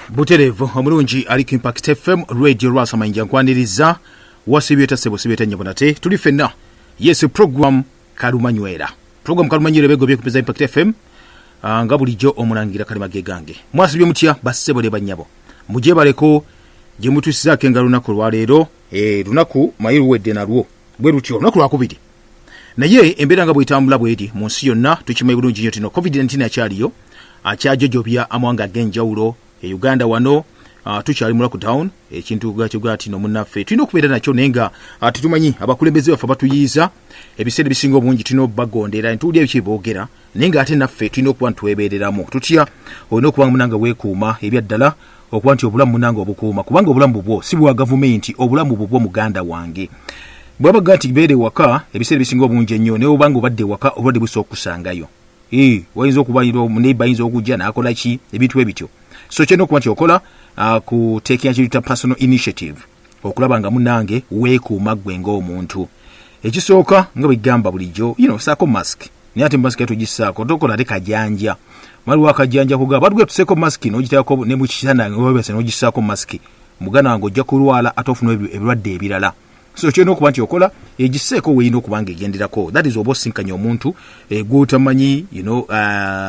Buterevu omulungi aliko Impact FM radio Rasa Mainja nkwaniriza wasibiyeta sebo sibiyeta nyabonate tuli fenna yes program Kalumanywera bego byekupeza Impact FM nga bulijjo omulangira Kalimage gange mwasibye mutya basebo le banyabo muje baleko je mutusizake nga lunaku lwa leero lunaku mayiru wedde nalwo bwe lutyo lunaku lwa kubiri naye embeera nga bwetambula bwedi mu nsi yonna tukimayi bulungi nnyo tino COVID-19 akyaliyo akyajojobya amawanga ag'enjawulo Uganda wano tukyali mu lockdown ekintu gati no munnaffe tulina okubeera nakyo nenga tutumanyi abakulembeze baffe batuyiiza ebiseera bisinga obungi tulina okubagondera ntuulya ebikiboogera nenga ate naffe tulina okuba ntwebeereramu tutya olina okuba munanga weekuuma ebyaddala okuba nti obulamu munanga obukuuma kubanga obulamu bubwo si bwa gavumenti obulamu bubwo muganda wange bwabaga nti beere waka ebiseera bisinga obungi ennyo naye obanga obadde waka obadde busa okusangayo wayinza okubalira omuneiba ayinza okujja n'akola ki ebintu ebityo so kyeno okuba nti okola ku taking a personal initiative okulaba nga munange weekuuma ggwe ng'omuntu ekisooka nga bigamba bulijjo saako mask naye ate mask yatugisaako tokola ate kajanja waliwo akajanja kugaba badugwe tuseeko mask n'ogiteekako ne mu kisana webase n'ogisaako mask muganda wange ojja kulwala ate ofuna ebirwadde ebirala so kyeno okuba nti okola egiseeko weeyina okuba nga egenderako that is oba osinkanya omuntu gw'otamanyi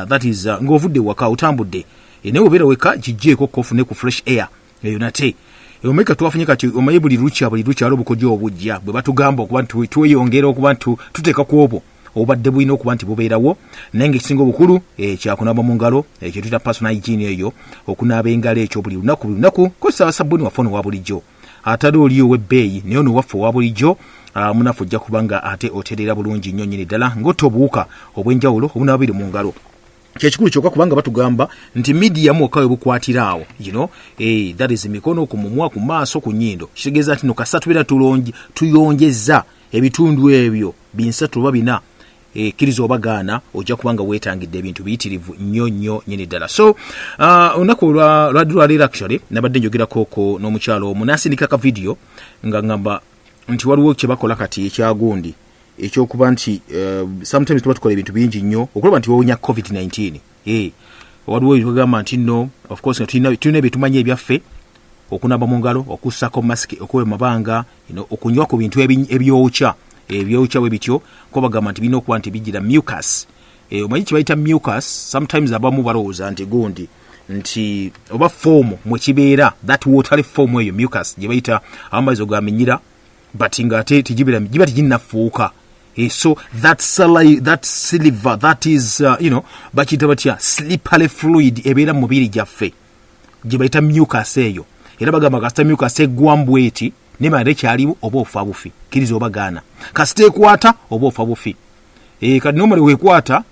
that is ng'ovudde waka otambudde naye obeera weka kijjeeko kofune ku fresh air eyo nate omeka twafunye kati omaye buli lucha obukojo obujja bwe batugamba okuba nti tweyongera okuba nti tuteeka ku obwo obadde bulina okuba nti bubeerawo naye ng'ekisinga obukulu kyakunaaba mu ngalo ekyo tuyita personal hygiene eyo okunaaba engalo ekyo buli lunaku kozesa sabbuuni waffe ono wa bulijjo atali oliyo ow'ebbeeyi naye ono waffe owa bulijjo munafu ojja kubanga ate oteerera bulungi nnyo nnyini ddala ng'otta obuwuka obw'enjawulo obunaabiri mu ngalo kyekikulu kyokka kubanga batugamba nti media mwokka bukwatira awo that is mikono ku mumwa ku maaso ku nnyindo kitegeeza nti nokasa tubeera tuyonjeza ebitundu ebyo binsatu oba bina kiriza obagaana ojja kubanga weetangidde ebintu biyitirivu nnyo nnyo nnyini ddala so olunaku lwaleero actually nabadde njogerako n'omukyalo omu n'asindika ka video nga ngamba nti waliwo kye bakola kati ekyagundi ekyokuba nti sometimes tuba tukola ebintu bingi nnyo okulaba nti wowonya COVID-19 waliwo ebitugamba nti no of course tulina ebyetumanya ebyaffe okunaaba mu ngalo okussako mask okuwa mabanga okunywa ku bintu ebyokya bwe bityo ko bagamba nti birina okuba nti bijjira mucus omanyi kye bayita mucus sometimes abamu balowooza nti gundi nti oba fomu mwe kibeera that watery fomu eyo mucus gye bayita amaizi ogamenyira but nga ate giba teginnafuuka so that saliva that is bakiyita batya slippery fluid ebeera mu mubiri gyaffe gye bayita mucus eyo era bagamba kasita mucus eggwambweti nemala kyaliwo oba ofa bufi kiriza obagaana kasita ekwata oba ofa bufi kati nomale wekwata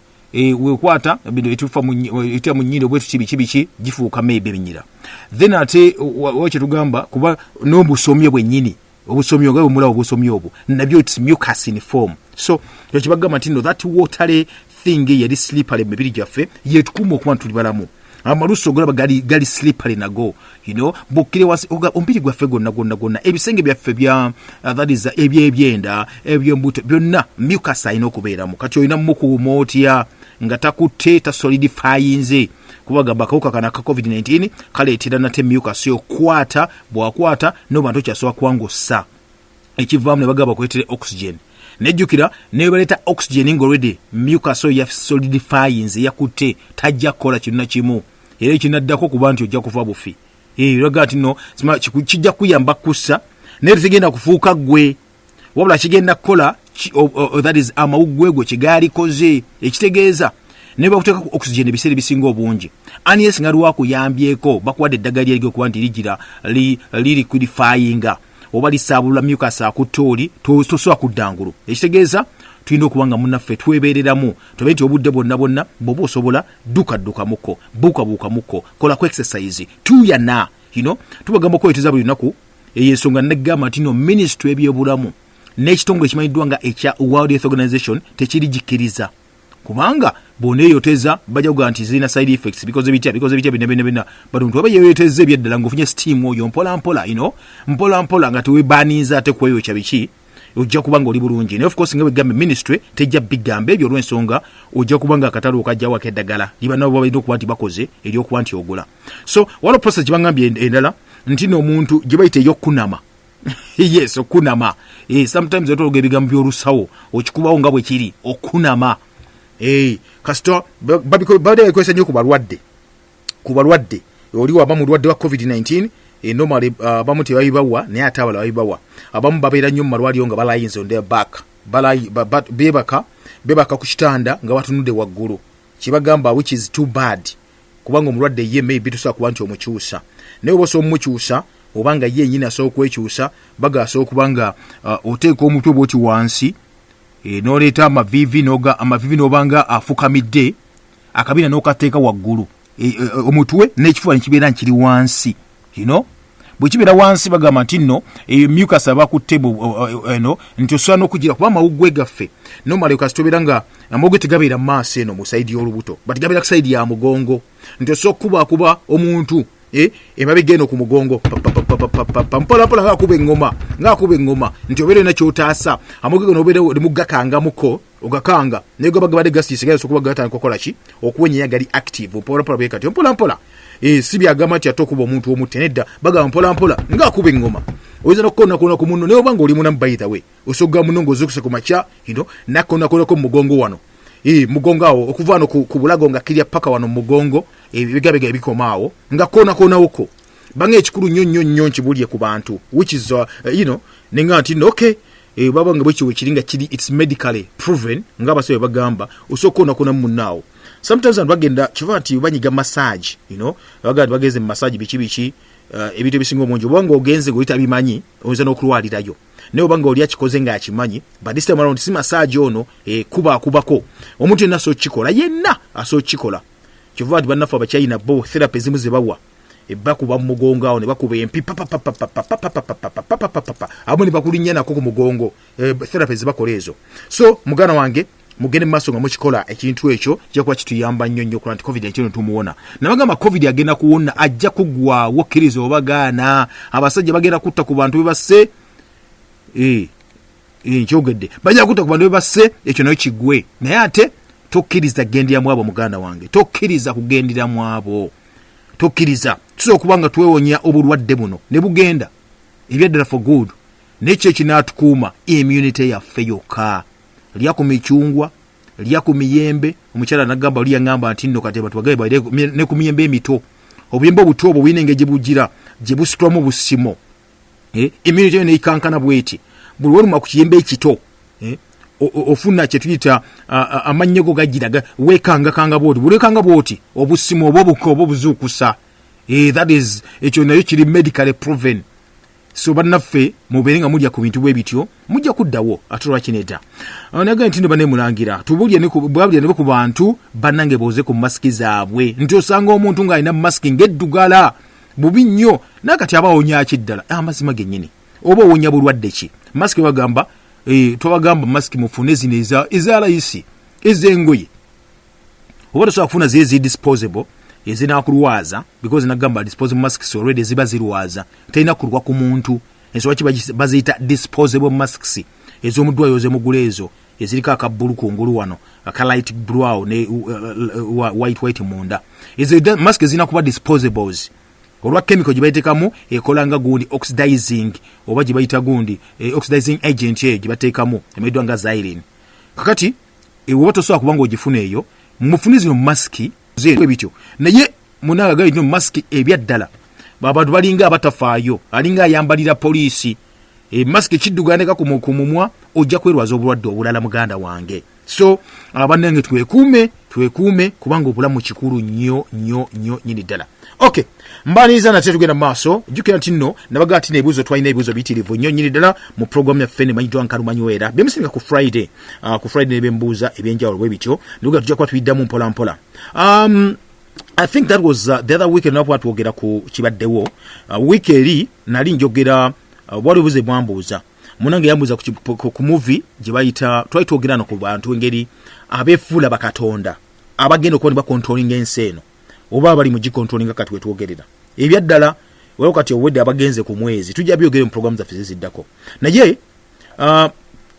bintu etufa mu nnyindo bwetu kibiki gifuuka maybe binyira then ate wakye tugamba kuba n'obusomyo bwennyini obusomyo nga bwemulawo obusomyo obwo nabyo it's mucus in form so ekibagamba nti that watery thing yali slippery mu mibiri gyaffe yetukuma okuba nti tuli balamu amalusu ogolaba gali slippery nago bukkire wansi omubiri gwaffe gonna ebisenge byaffe bya that is ebyebyenda ebyembuto byonna mucus alina okubeeramu kati olina mukuuma otya nga takutte tasolidifyinze kubagamba akawuka kana ka COVID-19 kaleetera nate mucus yokwata bwakwata n'obantu kyasobola kwangussa ekivaamu ne bagamba kwetere oxygen nejjukira ne baleeta oxygen ng'already mucus ya solidifyinze yakutte tajja kukola kintu na kimu era ekinaddako kuba nti ojja kufa bufi raga nti no kijja kuyamba kussa naye tekigenda kufuuka ggwe wabula kigenda kukola that is amawuggwego kyegaalikoze ekitegeeza ne bakuteeka ku oxygen ebiseera bisinga obungi anies nga lwakuyambyeko bakuwadde eddagala lyerige okuba nti ligira liquidifyinga oba lisaabulula mucus akutooli tosobola kuddangulu ekitegeeza tulina okuba nga munnaffe twebeereramu tobe nti obudde bwonna bw'oba osobola ddukamuko buukamuko kola ku exercise tuyana tubagamba okweteza buli lunaku eyensonga negamba nti ministry ebyobulamu n'ekitongole ekimanyiddwa nga ekya World Health Organization tekiri gikkiriza kubanga boneeyoteza bajja kugaa nti zirina side effects bikoze bitya bina bati omuntu aba yeeyoteza ebyeddala ng'ofunye steam oyo mpola nga tewebaniiza ate kweyokya biki ojja kubanga oli bulungi ne of course nga wegambe ministry tejja bigambe ebyo olw'ensonga ojja kubanga akatalo okajja wako eddagala liba nabo balina okuba nti bakoze eryokuba nti ogula. So waliwo process gye bangambye endala nti n'omuntu gye bayita ey'okunama yes okunama sometimes otologa ebigambo by'olusawo okikubawo nga bwe kiri okunama kasito babikozesa nnyo ku balwadde oli waba mulwadde wa covid-19 normally abamu tebabibawa naye ate abala babibawa abamu babeera nnyo mu malwaliro nga balayinze on their back bebaka ku kitanda nga batunudde waggulu kibagamba which is too bad kubanga omulwadde ye maybe tusobola kuba nti omukyusa naye oba osobola omukyusa obanga ye nyina asobola okwekyusa bagasobola kubanga oteeka omutwe bwoti wansi n'oleeta amavivi n'obanga afukamidde akabina n'okateeka waggulu omutwe n'ekifuba ne kibeera nkiri wansi bwe kibeera wansi bagamba nti nno mucus abakutte nti osobola n'okugira kuba amawuggwe gaffe nomale kasitobeera nga amawuggwe tegabeera mu maaso eno mu sayidi y'olubuto but gabeera ku sayidi ya mugongo nti osobola kuba omuntu emabega eno ku mugongo mpolampola ng'akuba eŋŋoma nti obeera olina ky'otaasa amawuggwe gano obeera oli mugakangamuko ogakanga naye gabagabadde gasiise okuba gatandika okukola ki okuwenyera gali active mpolampola bwe kati mpolampola si byagamba nti ate okuba omuntu omutte nedda bagamba mpolampola ng'akuba eŋŋoma oyinza n'okukoonakona ku munno naye obanga oli munamu by the way osobola munno ng'ozukuse ku makya nakkonakonako mu mugongo wano mugongo awo okuva wano ku bulago nga kirya paka wano mu mugongo ebigabega ebikoma awo nga konakonawoko banga ekikulu nnyo nkibulye ku bantu which is nenga nti okay baba nga bwekiwe kiringa kiri it's medically proven nga abasawo bagamba osobola okukona munnaawo. Sometimes abantu bagenda kiva nti banyiga massage bagenda bageze mu massage biki ebintu ebisinga omungi obanga ogenze ng'oli tabimanyi oyinza n'okulwalirayo naye obanga oli akikoze ng'akimanyi but this time around si massage ono kubako omuntu yenna asobola okukikola kiva nti bannaffe abakyayina bo therapy ezimu ze bawa bakuba mu mugongo awo ne bakuba empi abo ne bakulinnya nako ku mugongo therapy zibakola ezo. So mugana wange mugende mu maaso nga mukikola ekintu ekyo kyakuba kituyamba nnyo kuba nti covid-19 tumuwona nabagamba covid agenda kuwona ajja kuggwaawo kkiriza obagaana abasajja bagenda kutta ku bantu bebasse nkyogedde bajja kutta ku bantu bebasse ekyo nayo kiggwe naye ate tokkiriza kugenderamu abo muganda wange tokkiriza kugenderamu abo tokkiriza tusobola okuba nga twewonya obulwadde buno ne bugenda ebyaddala for good nekyo ekinaatukuuma immunity yaffe yokka lya ku michungwa lya ku miyembe omukyala nagamba oli yangamba nti nno kati abantu bagaye ne ku miyembe emito obuyembe obuto obwo buyina engeri gye bugira gye busitwamu busimo immunity yo neikankana bweti buli oluma ku kiyembe ekito ofuna kye tuyita amannyogo gagiraga wekangakanga bwoti bulekanga bwoti obusimo obubuko obuzuukusa that is ekyo nayo kiri medically proven. So bannaffe mubeere nga mulya ku bintu bwe bityo mujja kuddawo ate lwakineta naga nti ne mulangira tubulye ne ku bantu bannange booze ku masiki zaabwe nti osanga omuntu ng'alina masiki ng'eddugala bubi nnyo nakati abawonya kiddala amazima gennyini oba owonya bulwadde ki masiki bagamba twabagamba masiki mufune zino ezalayisi ez'engoye oba tosobola kufuna ziri disposable ezinakulwaza because nagamba disposable masks already ziba zirwaza tayina kulwa ku muntu ensoba kiba baziyita disposable masks ez'omuddwayo zemugula ezo ezirika akabbulu kungulu wano aka light brown ne white munda ezo mask ezina kuba disposables olwa chemical gye bayiteekamu ekolanga gundi oxidizing oba gye bayita gundi oxidizing agent gye bateekamu emayiddwa nga xylene kakati oba tosobola kubanga ogifuna eyo mufunize mu maski bityo naye munaga ino maski ebyaddala abantu balinga abatafaayo alinga ayambalira poliisi maski kidduganeka ku mumwa ojja kwerwaza obulwadde obulala muganda wange. So abannange twekuume kubanga obulamu kikulu nnyo nyini ddala. Okay, mbaniza nate tugenda maaso jukira nti nno nabaga ati nebuzo twalina ebibuzo bitirivu nnyo nyini ddala mu program yaffe nemanyiddwa nkalumanywera byemusinga ku Friday nebembuuza ebyenjawulo bwe bityo nuga tujja kuba tuyiddamu mpola. I think that was the other weekend napo atwogera ku kibaddewo week eri nali njogera wali buze mwambuuza munange yambuuza ku movie gye bayita twayitwogera no ku bantu engeri abefuula bakatonda abagenda okuba ne bakontrolinga ensi eno oba bali mu gikontrolinga kati wetwogerera ebyaddala waliwo kati obwedde abagenze ku mwezi tujja byogere mu program zaffe ziddako naye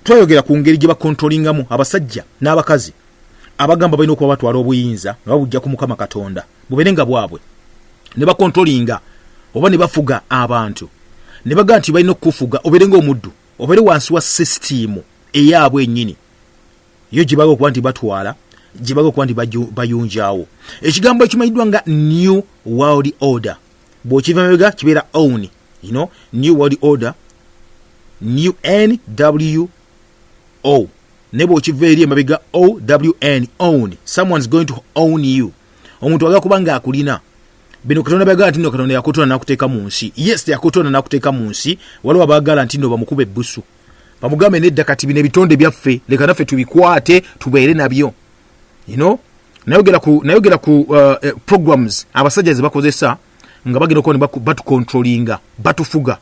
twayogera ku ngeri gye bakontrolingamu abasajja n'abakazi abagamba balina okuba batwala obuyinza nga babujja ku Mukama Katonda bubere nga bwabwe ne bakontrolinga oba ne bafuga abantu ne baga nti balina okufuga obere ng'omuddu obere wansi wa sisitimu eyaabwe ennyini yo gye baga okuba nti batwala gye baga okuba nti bayunjaawo ekigambo ekimanyiddwa nga New World Order bw'okiva mabega kibeera own New World Order New NWO nebo okiva eri emabega OWN own someone's going to own you omuntu aga kubanga akulina bino Katonda baga nti no Katonda yakutonda nakuteeka mu nsi yes yakutonda nakuteeka mu nsi waliwo abagala nti no bamukube ebbusu bamugambe nedda kati bino ebitonde byaffe leka naffe tubikwate tubeere nabyo nayogera ku programs abasajja ze bakozesa nga bagenda okubona batukontrolinga batufuga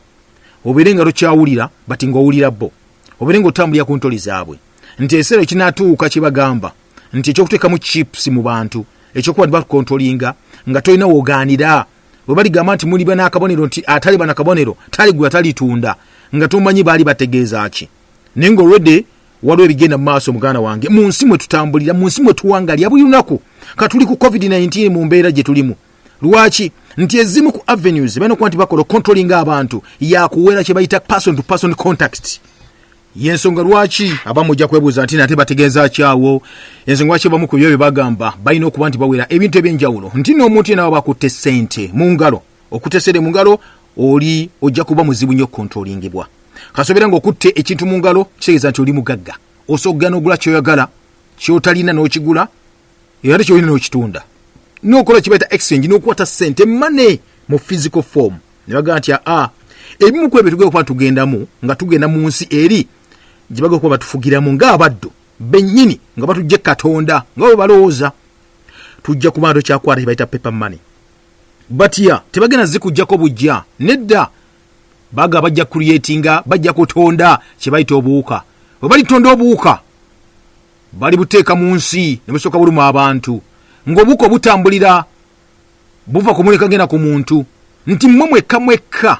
obeere nga tokyawulira bati ng'owulira bo obeere ng'otambulira ku ntoli zaabwe nti ekiseera kinatuuka kye bagamba nti ekyokuteekamu chips mu bantu ekyokuba nti batukontrolinga nga tolina wogaanira bwe baligamba nti muliba n'akabonero nti ataliba n'akabonero taligula talitunda nga tomanyi baali bategeeza ki naye ng'olwedde waliwo ebigenda mu maaso muganda wange mu nsi mwe tutambulira mu nsi mwe tuwangalya buli lunaku katuli ku COVID-19 mu mbeera gye tulimu lwaki nti ezimu ku avenues balina okuba nti bakola controlling abantu yakuweera kye bayita person to person contact yensonga lwaki abamu ojja kwebuuza nti nate bategeeza kyawo ensonga lwaki abamu ku byo bye bagamba balina okuba nti baweera ebintu eby'enjawulo nti n'omuntu yenna bakutte ssente mu ngalo okutte ssente mu ngalo oli ojja kuba muzibu nnyo controllingibwa kasobera ng'okutte ekintu mu ngalo kitegeeza nti oli mugagga osobola n'ogula kyoyagala kyotalina n'okigula era tekyolina n'okitunda n'okola kibaita exchange n'okwata ssente money mu physical form ne bagamba nti ebimu ku ebyo tugenda okuba tugendamu nga tugenda mu nsi eri gye bagenda okuba batufugiramu ng'abaddu bennyini nga batujja Katonda nga bwe balowooza tujja kuba tokyakwata kibaita paper money batya tebagenda zikujjako bujja nedda baga bajja creatinga bajja kutonda kye bayita obuwuka bwe balitonda obuwuka bali buteeka mu nsi ne busooka buluma abantu ng'obuwuka butambulira buva ku muleka genda ku muntu nti mmwe mwekka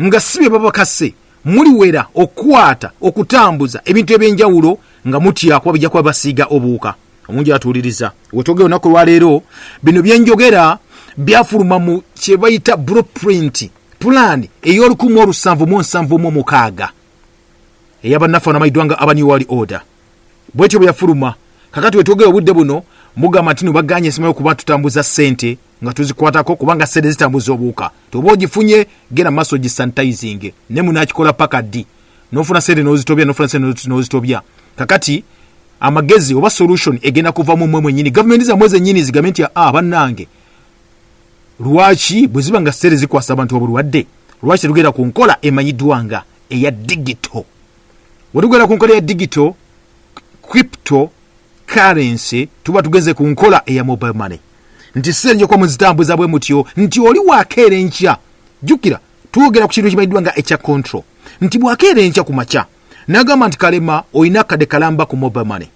nga si bye babakase muliwera okwata okutambuza ebintu eby'enjawulo nga mutya kuba bijja kuba basiiga obuwuka omungi atuuliriza wetogera olunaku lwaleero bino byenjogera byafuluma mu kye bayita blueprint plan ey'olukumu ey'abannaffe abamayiddwa nga aba New World Order bwetyo bwe yafuluma kakati wetogera obudde buno mugamba nti baganye ensima y'okuba tutambuza ssente nga tuzikwatako kubanga ssente zitambuza obuwuka toba ogifunye genda maaso gisanitizing ne munakikola paka ddi n'ofuna ssente n'ozitobya n'ofuna ssente n'ozitobya kakati amagezi oba solution egenda kuva mu mmwe mwennyini gavumenti zammwe zennyini zigambe nti bannange lwaki bwe ziba nga ssente zikwasa abantu obulwadde lwaki tetugenda ku nkola emanyiddwa nga eya digital bwe tugenda ku nkola eya digital crypto currency tuba tugeze ku nkola eya mobile money nti ssente kwa muzitambuza bwe mutyo nti oli wakeera enkya jjukira twogera ku kintu ekimanyiddwa nga ekya control nti bwakeera enkya ku makya n'agamba nti kalema olina akadde kalamba ku mobile money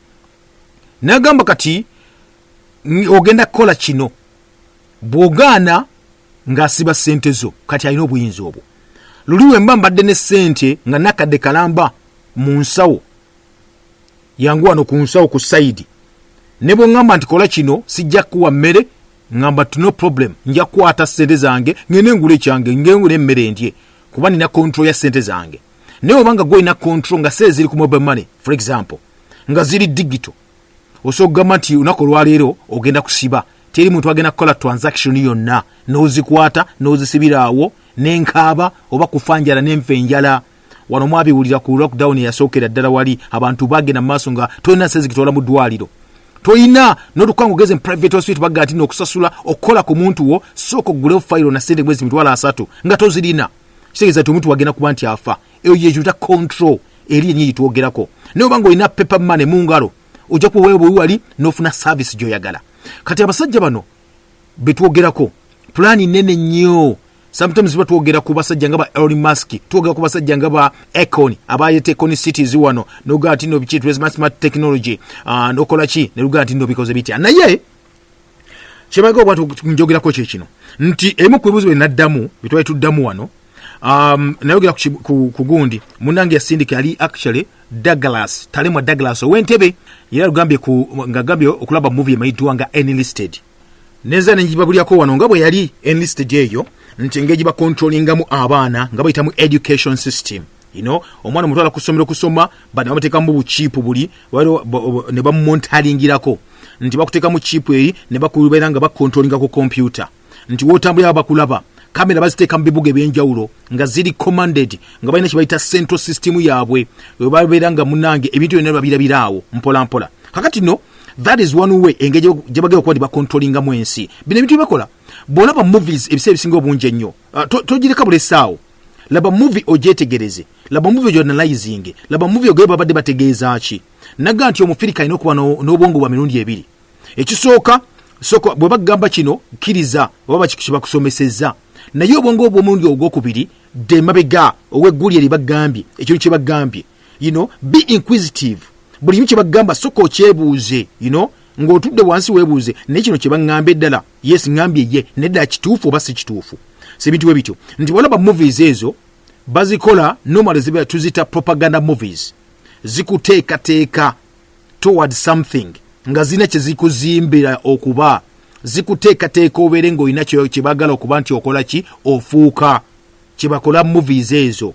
n'agamba kati ogenda kukola kino bw'ogaana ng'asiba ssente zo kati alina obuyinza obwo luli wemba mbadde ne ssente nga nakadde kalamba mu nsawo yangu wano ku nsawo ku side ne bw'oŋŋamba nti kola kino sijja kuwa mmere ŋŋamba no problem nja kukwata ssente zange ngende ngule ekyange ngengule emmere ndye kuba nina control ya ssente zange naye obanga gwolina control nga ssente ziri ku mobile money for example nga ziri digital osobola okugamba nti olunaku olwaleero ogenda kusiba teri muntu agenda kukola transaction yonna n'ozikwata n'ozisibiraawo n'enkaaba oba kufanjala n'enfa enjala wano mwabiwulira ku lockdown yasookera ddala wali abantu bagenda mu maaso nga tolina ssente zikitwala mu ddwaliro tolina n'otukanga ogeze mu private hospital baga nti n'okusasula okukola ku muntu wo sooka oggulewo fayiro na ssente mwezi mitwalo 3 nga tozirina kitegeeza nti omuntu wagenda kuba nti afa eyo yekyuta control eri yennyini twogerako naye obanga olina paper money mu ngalo ojja kuba weewo wali n'ofuna service gy'oyagala kati abasajja bano betwogerako pulaani nene nnyo sometimes batwogera ku basajja nga ba Elon Musk twogera ku basajja nga ba Econ abayete Econ cities wano noga ati no bichitu smart technology nokola ki ne luga ati no bikoze bitya naye kyemaga obwatu njogera ko kino nti emu ku ebibuzo bwe naddamu bitwaye tuddamu wano nayogera ku gundi munange yasindika yali actually Douglas Talemwa Douglas ow'Entebbe era lugambye nga gambye okulaba movie emaitwa nga Enlisted neza nenjibabulyako wano nga bwe yali Enlisted eyo nti engeri ba controllingamu abaana nga bayitamu education system. You know, omwana mutwala kusoma bana bamuteeka mu buchipu buli ne bamumontalingirako nti bakuteeka mu chipu eyi ne bakubeera nga bakontrolinga ku computer nti wotambulira bakulaba kamera baziteeka mu bibuga ebyenjawulo nga ziri commanded nga balina kibayita central system yaabwe babeera nga munange ebintu byonna babirabiraawo mpola kakati no that is one way engeri gye bagenda okuba bakontrolinga mu ensi bino ebintu bakola bona ba movies ebiseera ebisinga obungi ennyo togireka bulesaawo laba movie ogyetegereze laba movie journalizing laba movie ogebe babadde bategeeza ki naga nti omufirika ino kuba n'obwongo bwa mirundi ebiri ekisooka bwe bagamba kino kkiriza oba bakikusiba kusomeseza naye obwongo obw'omurundi ogwokubiri demabega ow'egguli eri bagambye ekintu kye bagambye you know be inquisitive buli kimu kye bagamba soka okyebuuze you know ng'otudde wansi weebuuze naye kino kye baŋŋamba eddala yes ŋŋambye ye neddala kituufu oba si kituufu si bintu bwe bityo nti walaba movies ezo bazikola normally ziba tuzita propaganda movies zikuteekateeka toward something nga zina kye zikuzimbira okuba zikuteekateeka obeere ng'olina kye baagala okuba nti okola ki ofuuka kye bakola movies ezo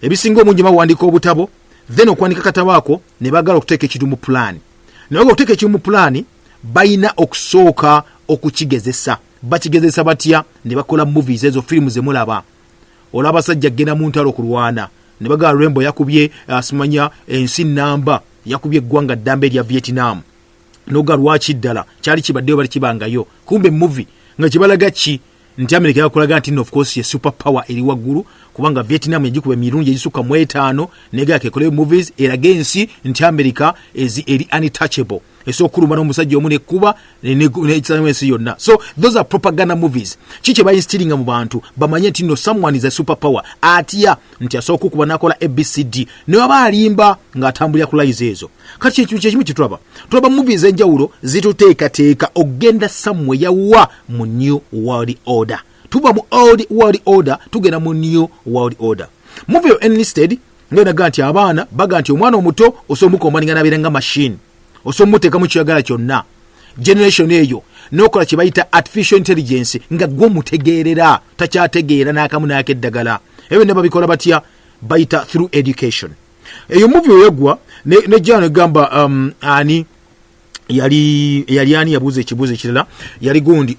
ebisinga omungi bawandiika obutabo then okuwandika katabo ako ne baagala okuteeka ekintu mu plan naye okuteeka ekintu mu plan bayina okusooka okukigezesa bakigezesa batya ne bakola movies ezo firimu ze mulaba olaba abasajja genda mu ntalo kulwana ne bagala Rembo yakubye asimanya ensi namba yakubye eggwanga ddamba erya Vietnam noga lwaki ddala kyali kibaddeyo bali kibangayo kumbe movie nga kibalaga ki nti America yakolaga nti of course ye super power eri waggulu kubanga Vietnam yagikuba emirungi egisuka mu 5 nega yakekole movies eragensi nti America eri untouchable eso kuluma n'omusajja omu nekuba n'ekitsanwensi yonna so those are propaganda movies kiki bayinstillinga mu bantu bamanye nti no someone is a super power atya nti asooka okuba nakola ABCD ne waba alimba ng'atambulira ku lies ezo kati ekimu kitulaba movies enjawulo zituteekateeka ogenda somewhere yawa mu new world order tuba mu old world order tugenda mu new world order movie Enlisted ngena nti abaana baga nti omwana omuto osomukombaninga nabeera machine osomuteeka mu kiyagala kyonna generation eyo n'okola kye bayita artificial intelligence nga gwe mutegeerera takyategeera n'akamu n'akeddagala ebyo ne babikola batya bayita through education eyo movie oyagwa ne jana gamba ani yali ani yabuuza ekibuuzo ekirala yali gundi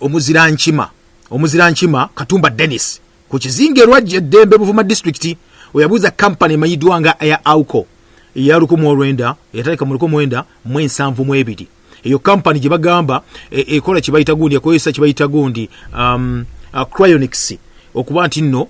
omuzirankima Katumba Dennis ku kizinge lwajja Dembe Buvuma district oyabuuza company mayidwanga ya Auko yaluko mwenda yatalika muliko mwenda mwensanvu mwebiri eyo company gye bagamba ekola kibayita gundi yakozesa kibayita gundi cryonics okuba nti nno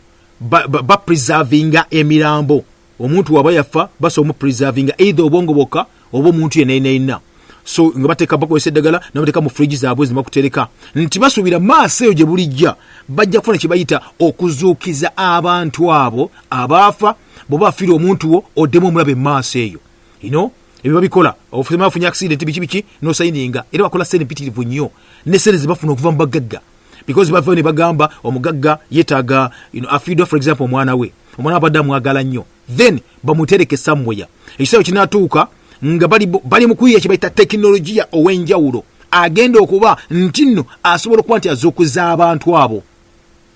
ba preservinga emirambo omuntu waba yafa baso omu preservinga either obongo boka obo omuntu yenena so nga bateka bakozesa eddagala nabateka mu fridge zaabwe zimakutereka nti basuubira maaso eyo gye bulijja bajja kufuna kibayita okuzuukiza abantu abo abaafa boba afira omuntu wo odemo omulabe maaso eyo you know ebyo babikola ofuma afunya accident biki no signinga era bakola sene pitirivu nnyo ne sene zibafuna okuva mu bagagga because bava ne bagamba omugagga yetaaga afido for example omwana we abadde amwagala nnyo then bamutereke somewhere ekisawo kinatuuka nga bali mu kuyiya kibayita tekinologiya ow'enjawulo agenda okuba nti nno asobola okuba nti azuukuza abantu abo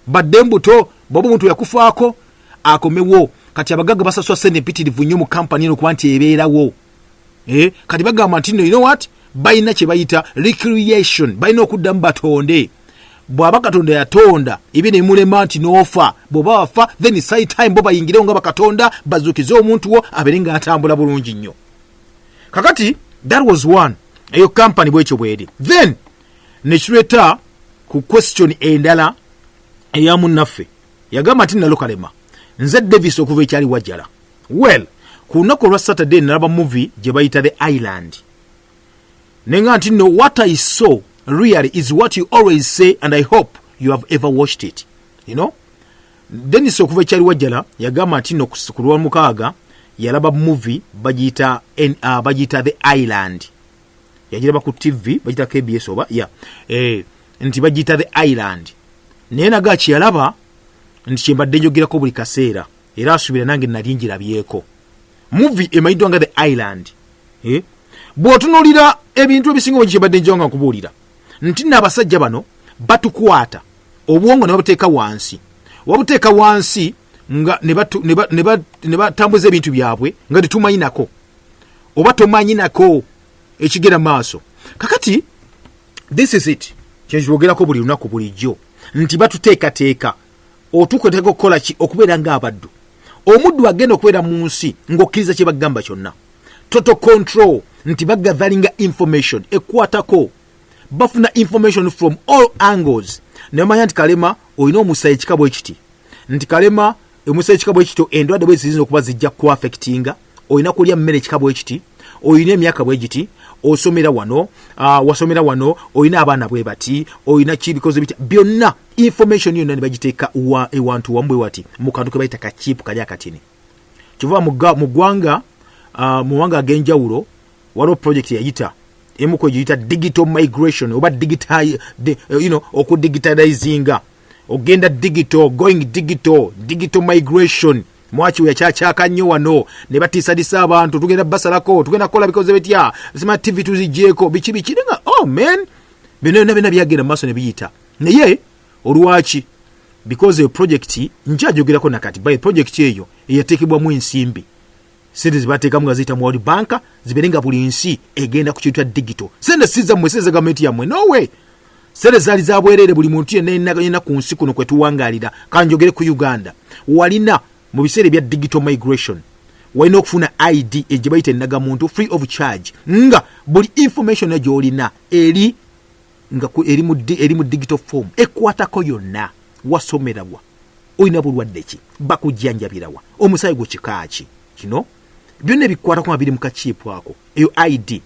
badde mbuto bobo omuntu yakufaako akomewo kati abagagga basaswa sene pitirivu nnyo mu kampani eno okuba nti ebeerawo kati bagamba nti nno you know what balina kye bayita recreation balina okuddamu batonde bw'aba Katonda yatonda ebyo ne mulema nti n'ofa bw'oba wafa then side time bo bayingirewo nga bakatonda bazuukize omuntu wo abeere nga atambula bulungi nnyo kakati that was one eyo company bwekyo bweri then nekireta ku question endala eya munnaffe yagamba nti nalokalema nze Davis okuva ekyali wajjala well ku lunaku olwa Saturday nalaba movie gye bayita The Island nenga nti no what I saw really is what you always say and I hope you have ever watched it you know Dennis okuva ekyali wajjala yagamba nti no ku lwa mukaaga yalaba movie bagita The Island yagiraba ku TV bagita KBS oba nti bagita The Island naye nagachi yalaba nti kyembadde njogerako buli kaseera era asubira nange nali njirabyeko movie emayiddwa nga The Island bw'otunuulira ebintu ebisinga obungi kyembadde njonga nkubuulira nti n'abasajja bano batukwata obwongo ne babuteeka wansi wabuteeka wansi nga ne batambuza ebintu byabwe nga tetumanyi nako oba tomanyi nako ekigera maaso kakati this is it kyenjogerako buli lunaku bulijjo nti batuteekateeka otukweteka okukola ki okubeera ng'abaddu omuddu agenda okubeera mu nsi ng'okkiriza kye bagamba kyonna total control nti bagatheringa information ekwatako bafuna information from all angles nemanya nti kalema olina omusayi ekika bwe kiti nti kalema omusayi ekika bwe kiti endwadde bwe ziyinza okuba zijja ku affectinga olina kulya mmere ekika bwe kiti olina emyaka bwe giti osomera wano wasomera wano olina abaana bwe bati olina ki because biti byonna information yonna ne bagiteeka ewantu wambwe wati mu kantu ke bayita kachipu kali akatini kiva mu ggwanga mu wanga ag'enjawulo waliwo project yayita emuko giyita digital migration oba digital okudigitalizinga ogenda digital migration mwachi yachaachaka nnyo wano ne batiisadisa abantu tugenda basalako tugenda kola bikoze betya smart tv tuzijeko bichi nga oh man bino byagenda maso ne biyita naye olwachi because a project njajogerako nakati by project eyo eyatekebwamu ensimbi sente zibateekamu nga ziyita mu World Bank ziberenga buli nsi egenda ku kintu digital sente siza mmwe sente gavumenti yammwe no way sente zaali za bwerere buli muntu yenna ku nsi kuno kwe tuwangalira kanjogere ku Uganda walina mu biseera bya digital migration walina okufuna ID gye bayita ennagamuntu free of charge nga buli information egyo olina eri mu digital form ekwatako yonna wasomerawa olina bulwadde ki bakujjanjabirawa omusayi gwo kikaaki kino byonna ebikwatako nga biri mu kachipu ako eyo ID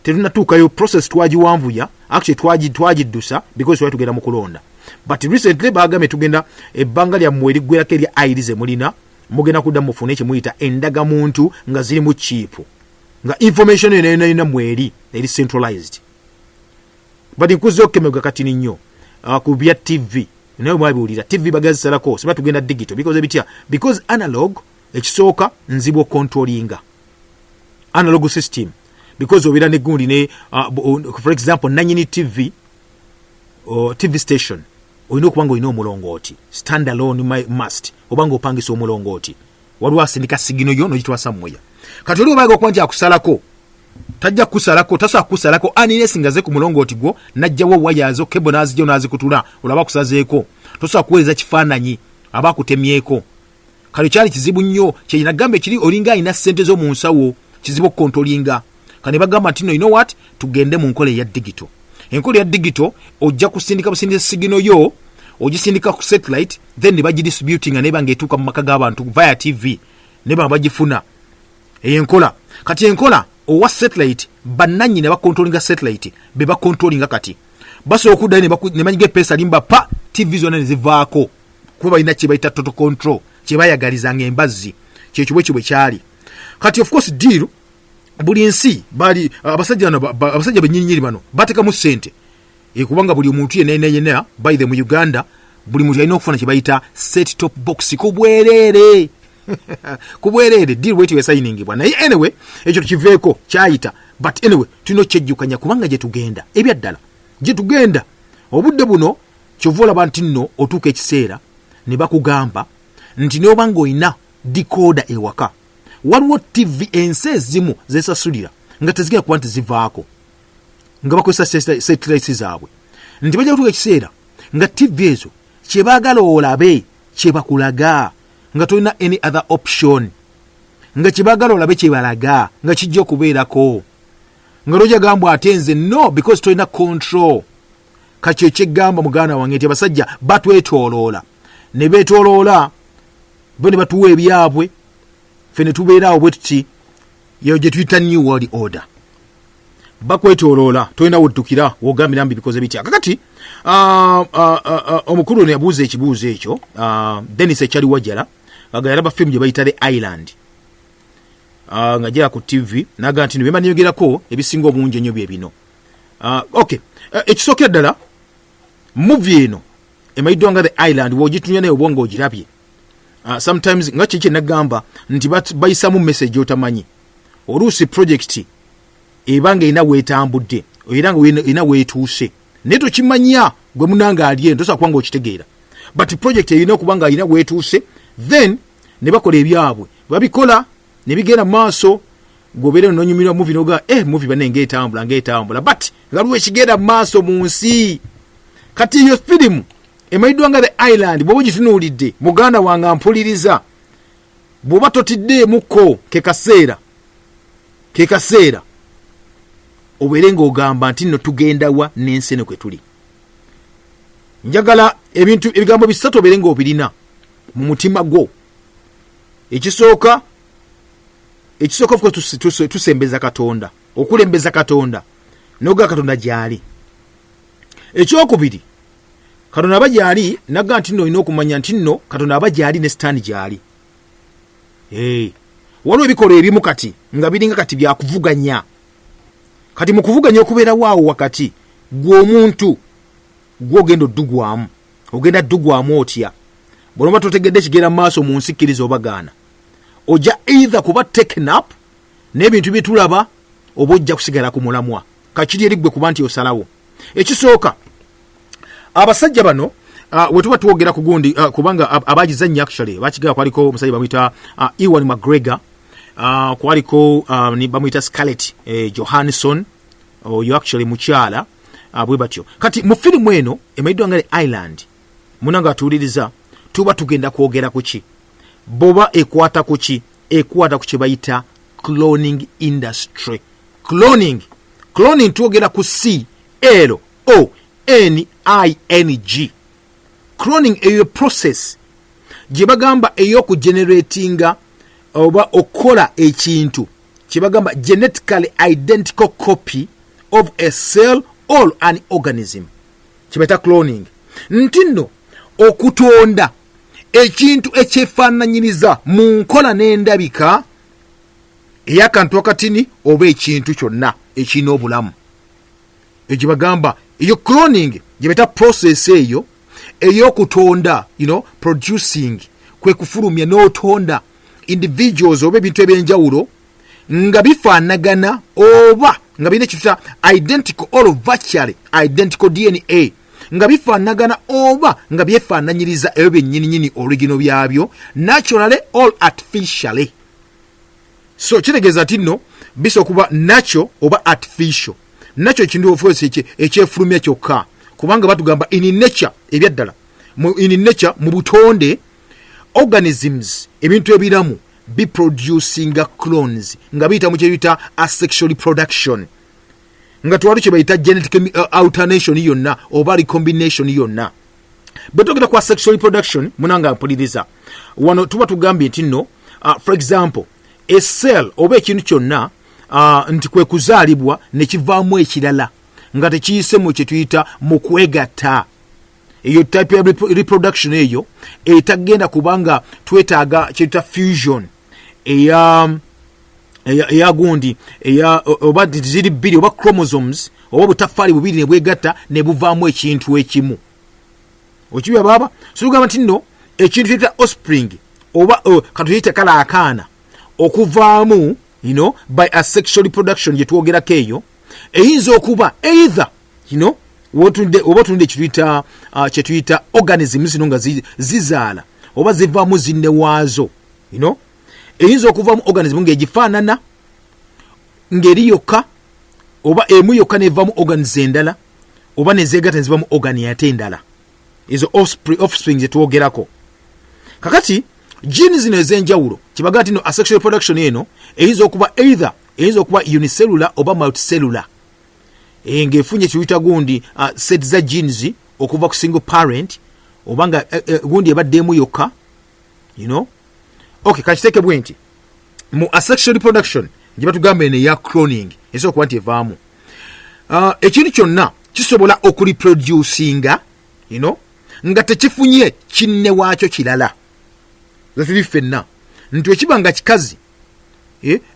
tetunatuukayo process twagiwanvuya actually twagiddusa because twali tugenda mu kulonda but recently bagambye tugenda ebbanga lyammwe eriggwerako erya ID ze mulina mugenda kudda mufune ekimuyita endagamuntu nga ziri mu chipu nga information yonna mweri eri centralized but nkuze okukemebwa katini nnyo ku bya TV naye mwabiwulira TV bagazisalako siba tugenda digital because analog ekisooka nzibwo controllinga analog system because obira ne gundi ne for example nanyini TV TV station olina okubanga olina omulongooti standalone must obanga opangisa omulongooti waliwo asindika sigino yo nogitwa samweya kati oli obaga okwanja akusalako tajja kusalako tasa kusalako anines ngaze ku mulongooti gwo najjawo wayazo kebo nazijjo nazikutula olaba kusazeeko tosa kuweza kifaananyi abakutemyeko kale kyali kizibu nnyo kyeyina gambe kiri olinga ina sente zo mu nsawo kizibu controllinga kane bagamba ntino you know what tugende mu nkole ya digital enkola ya digital ojja kusindika busindisa sigino yo ogisindika ku satellite then ne bagidistributing neba ngetuka mu maka g'abantu via TV neba bagifuna enkola kati enkola owa satellite bananyi ne bakontrolinga satellite be bakontrolinga kati baso okuda ne banyige pesa limba pa TV zona nezivaako kuba ina kibaita total control kibayagalizanga embazzi kyekibwe kibwe kyali kati of course deal buli nsi bali abasajja benyinyiri bano bateka mu sente kubanga buli omuntu yenna by the mu Uganda buli muntu alina okufuna kibayita set top box kubwerere kubwerere deal wait we signing bwana anyway ekyo tukiveeko kyayita but anyway tuno kyejjukanya kubanga gye tugenda ebyaddala gye tugenda obudde buno kyovola bantu nno otuuka ekiseera ne bakugamba nti n'obanga olina decoder ewaka waliwo TV ensi ezimu zesasulira nga tezigenda kuba nti zivaako nga bakozesa satellite zaabwe nti bajja kutuuka ekiseera nga TV ezo kyebaagala olabe kyebakulaga nga tolina any other option nga kyebaagala olabe kyebalaga nga kijja okubeerako nga lojja gamba ate nze no because tolina control kakyo kyegamba muganda wange nti abasajja batwetooloola ne beetooloola bo ne batuwa ebyabwe fene tubeeraawo bwe tuti yeyo gye tuyita new world order bakwetooloola tolina woddukira wogambira mbi bikoze bitya kakati omukulu ne yabuuza ekibuuzo ekyo Dennis ekyali wajala aga yalaba film gye bayita The Island nga jala ku TV naga nti bemba nyogerako ebisinga obungi ennyo bye bino okay ekisookera ddala movie eno emaidwanga the island wogitunya nayo obwongo ogirabye. Sometimes nga kiki nagamba nti bayisamu message otamanyi. Oluusi project ebanga ina wetambudde era nga ina wetuuse neto kimanya gwe munanga aliye ntosa kwanga okitegeera but project erina okubanga ina wetuuse then ne bakola ebyabwe babikola ne bigenda maaso gobere nonyumirwa movie noga movie banenge etambula but ngaluwe kigenda maaso mu nsi kati yo film emaidwanga the island bobo gitunulidde muganda wanga mpuliriza boba totidde muko kekaseera oberenga ogamba nti no tugenda wa n'ensene kwe tuli. Njagala ebintu ebigambo bisatu oberenga obirina mu mutima gwo. Ekisooka of tusembeza Katonda, okulembeza Katonda noga Katonda gyali. Ekyokubiri Katonda abagyali naga nti no ino okumanya nti no Katonda abagyali ne Sitaani gyali. Waliwo ebikola ebimu kati nga biringa kati byakuvuganya. Kati mu kuvuganya okubeera waawo wakati gw'omuntu ogenda ddugwamu otya bw'oba totegedde kigenda maaso mu nsikiriza obagaana ojja either kuba taken up n'ebintu bye tulaba oba ojja kusigala ku mulamwa kakiri eri ggwe kuba nti osalawo. Ekisooka abasajja bano we tuba twogera ku gundi kubanga abagizannya actually bakigaba kwaliko omusajja bamuyita Ewan McGregor, kwaliko ni bamuyita Scarlett Johansson oyo actually mukyala bwe batyo. Kati mu filimu eno emaidwanga the island munanga atuuliriza tuba tugenda kwogera ku ki boba ekwata ku ki bayita cloning industry. Cloning twogera ku CLONING. Cloning eyo process gye bagamba ey'okugeneratinga oba okola ekintu kye bagamba genetically identical copy of a cell or an organism kye bayita cloning. Nti nno okutonda ekintu ekyefaananyiriza mu nkola n'endabika ey'akantu akatini oba ekintu kyonna ekirina obulamu ekyo bagamba eyo cloning gye bayita process eyo ey'okutonda producing kwe kufulumya n'otonda individuals oba ebintu ebyenjawulo nga bifaanagana oba nga birina ekituta identical or virtually identical DNA nga bifaanagana oba nga byefaananyiriza ebyo byennyininyini original byabyo naturally or artificially. So kitegeeza ati nno bisa okuba natural oba artificial. Natural ekintu ofoosi ekyefulumya kyokka kubanga batugamba in nature ebyaddala in nature mu butonde organisms ebintu ebiramu biproducing clones nga biyita mu kyebita asexual reproduction nga twali kye bayita genetic alternation yonna oba recombination yonna. Betogera kwa sexual reproduction munanga mpuliriza wano tuba tugambye nti nno for example a cell oba ekintu kyonna nti kwe kuzaalibwa ne kivaamu ekirala nga tekiyise mu kye tuyita mu kwegatta. Eyo type ya reproduction eyo etagenda kubanga twetaaga kyeta fusion eya gundi oba ziri bbiri oba chromosomes oba butafaali bubiri ne bwegatta ne buvaamu ekintu ekimu. Okibya baba sugamba nti nno ekintu kyeta offspring oba katuyita kala akaana okuvaamu by a sexual reproduction gye twogerako eyo eyinza okuba either oba tunde kyetuyita organisms zino nga zizaala oba zivaamu zinne waazo eyinza okuvaamu organism ng'egifaanana ng'eri yokka oba emu yokka nevaamu organism endala oba nezeegatta nezivaamu organ ate endala. Ezo offspring zetwogerako kakati genes zino ez'enjawulo kibaga nti asexual reproduction eno eyinza okuba either unicellular oba multicellular ng'efunye kiyita gundi set za genes okuva ku single parent oba nga gundi ebaddemu yokka okay kakiteeke bwe nti mu asexual reproduction gye batugamba eno eya cloning esobola okuba nti evaamu ekintu kyonna kisobola okureproducinga nga tekifunye kinne waakyo kirala. Tuli ffenna nti ekiba nga kikazi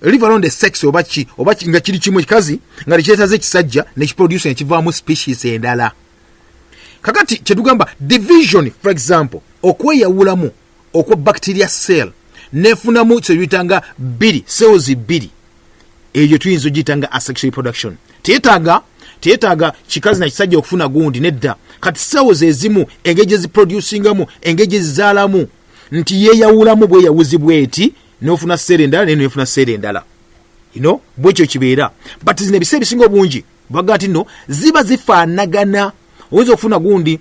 live around the sex oba nga kiri kimu ekikazi nga tekyetaze ekisajja nekiproduce nekivaamu species endala. kakati kyetugamba division for example okweyawulamu okwa bacteria cell nefunamu kyebitanga biri cells biri eyo tuyinza ogiyitanga asexual reproduction teyetaaga kikazi na kisajja okufuna gundi nedda kati cells ezimu engeri ziproducingamu engeri zizaalamu nti yeyawulamu bweyawuzi bweti nofuna sere endala nefuna sere endala bwekyo kibeera but zino ebiseera ebisinga obungi baga nti no ziba zifaanagana oyinza okufuna gundi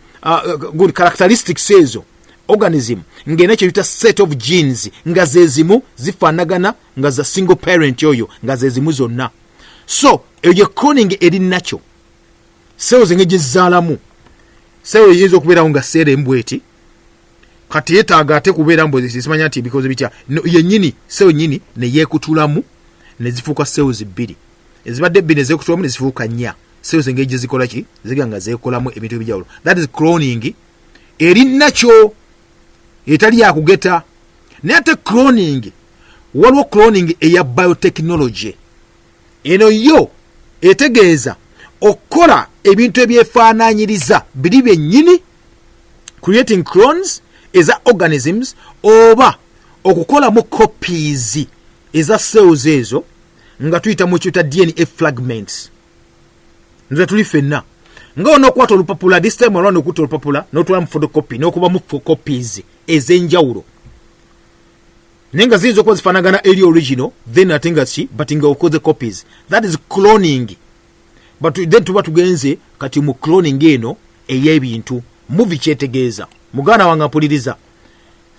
good characteristics ezo organism ngena kyeyita set of genes nga zezimu zifaanagana nga za single parent oyo nga zezimu zonna so eyo cloning eri nakyo cells engeri gyezizaalamu cell eyinza okubeerawo nga seera embweti kati yetaaga ate kubeera mbwe simanya nti because bitya yennyini cell nyini neyeekutulamu nezifuuka cells bbiri ezibadde bbiri nezeekutulamu nezifuuka nnya cells engeri gyezikola ki ziga nga zeekolamu ebintu ebijawulo that is cloning eri nakyo etali yakugeta naye ate cloning waliwo cloning eya biotechnology eno yo etegeeza okukola ebintu ebyefaananyiriza biri byennyini creating clones eza organisms oba okukolamu copies eza cells ezo nga tuyita mu kyuta DNA fragments nze tuli fenna nga onokwata olupapula this time around okuta olupapula n'otwala mu photocopy n'okuba mu copies ez'enjawulo naye nga ziyinza okuba zifaanagana eri original then ate nga ki but nga okoze copies that is cloning but then tuba tugenze kati mu cloning eno ey'ebintu muvi kyetegeeza muganda wange mpuliriza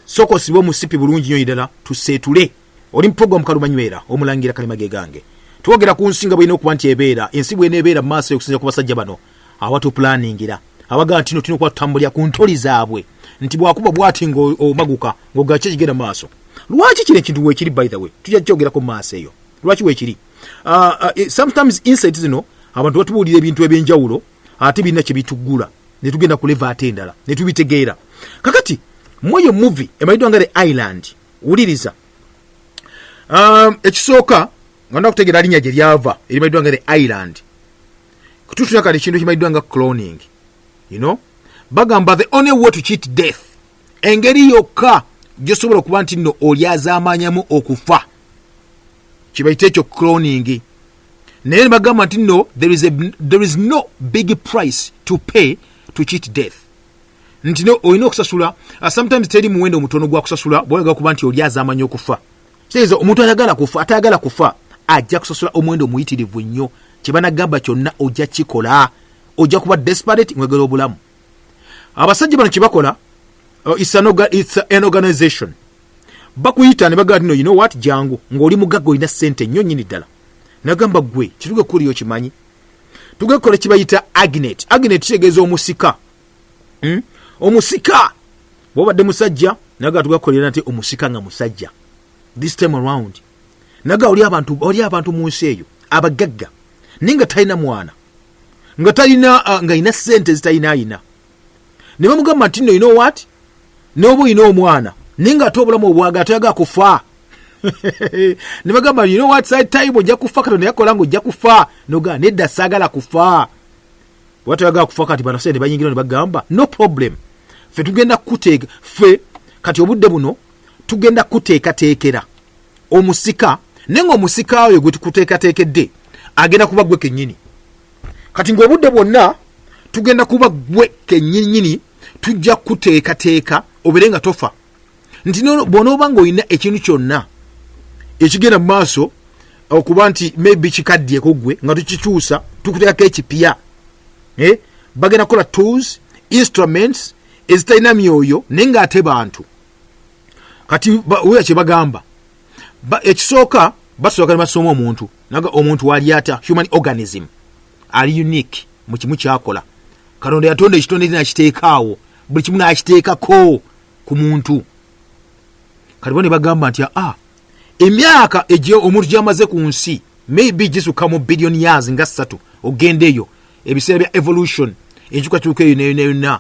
soko sibe omusipi bulungi nnyo ddala tuseetule oli mu program Kalumanywera omulangira kalima ge gange twogera ku nsinga bwina okuba nti ebeera ensi bwena ebeera mu maaso okusinza ku basajja bano awatuplaningira abaga nti tino kwatambulya ku ntoli zaabwe nti bwakuba bwati ng'omaguka ng'ogacha kigenda maaso lwaki kino ekintu weekiri by the way tujja kyogerako mu maaso eyo lwaki weekiri sometimes insight zino abantu batubuulira ebintu ebyenjawulo ate birina kye bitugula ne tugenda ku level ate endala ne tubitegeera kakati mweyo movie emayiddwa nga The Island wuliriza ekisooka nga ndakutegeera alinya gye lyava erimayiddwa nga The Island kututuna kale ekintu kimayiddwa nga cloning bagamba the only way to cheat death engeri yokka gyosobola okuba nti nno olyazaamanyamu okufa kibayita ekyo cloning naye bagamba nti nno there is no big price to pay to cheat death nti no olina okusasula sometimes teri muwendo omutono gwa kusasula bwolaga kuba nti olyazaamanya okufa kitegeeza omuntu atayagala kufa ajja kusasula omwendo omuyitirivu nnyo kyebanagamba kyonna ojja kikola ojja kuba desperate ngwegera obulamu abasajja bano kyebakola it's an organization bakuyita ne bagamba no you know what jangu ng'oli mugagga olina ssente nnyo nnyini ddala nagamba gwe kituge kuliyo kimanyi tugekola kibayita agnet kitegeeza omusika omusika bwobadde musajja naga tugakolera nti omusika nga musajja this time around naga oli abantu mu nsi eyo abagagga ninga talina mwana nga talina nga ina ssente zitalinaayina ne bamugamba nti no you know what n'oba olina omwana ninga ate obulamu obwaga toyaga kufa ne bagamba you know what side time ojja kufa katonda yakola nga ojja kufa noga nedda saagala kufa watoyaga kufa kati bano sente bayingira ne bagamba no problem fe tugenda kuteeka fe kati obudde buno tugenda kuteekateekera omusika nenga omusika oyo gwe tukuteekateekedde agenda kuba gwe kennyini kati ng'obudde bwonna tugenda kuba gwe kennyini tujja kuteekateeka obere nga tofa nti bw'onooba ng'olina ekintu kyonna ekigenda mu maaso okuba nti maybe kikaddyeko gwe nga tukikyusa tukuteekako ekipya bagenda kukola tools instruments ezitalina myoyo naye ng'ate bantu kati oya kye bagamba ekisooka basooka ne basoma omuntu naga omuntu wali ata human organism ali unique mu kimu kyakola katonda yatonda ekitonde nakiteekaawo buli kimu nakiteekako ku muntu kati bo ne bagamba nti emyaka egyo omuntu gyamaze ku nsi maybe gisuka mu billion years nga 3 ogenda eyo ebiseera bya evolution enkyukakyuka eyo neyo yonna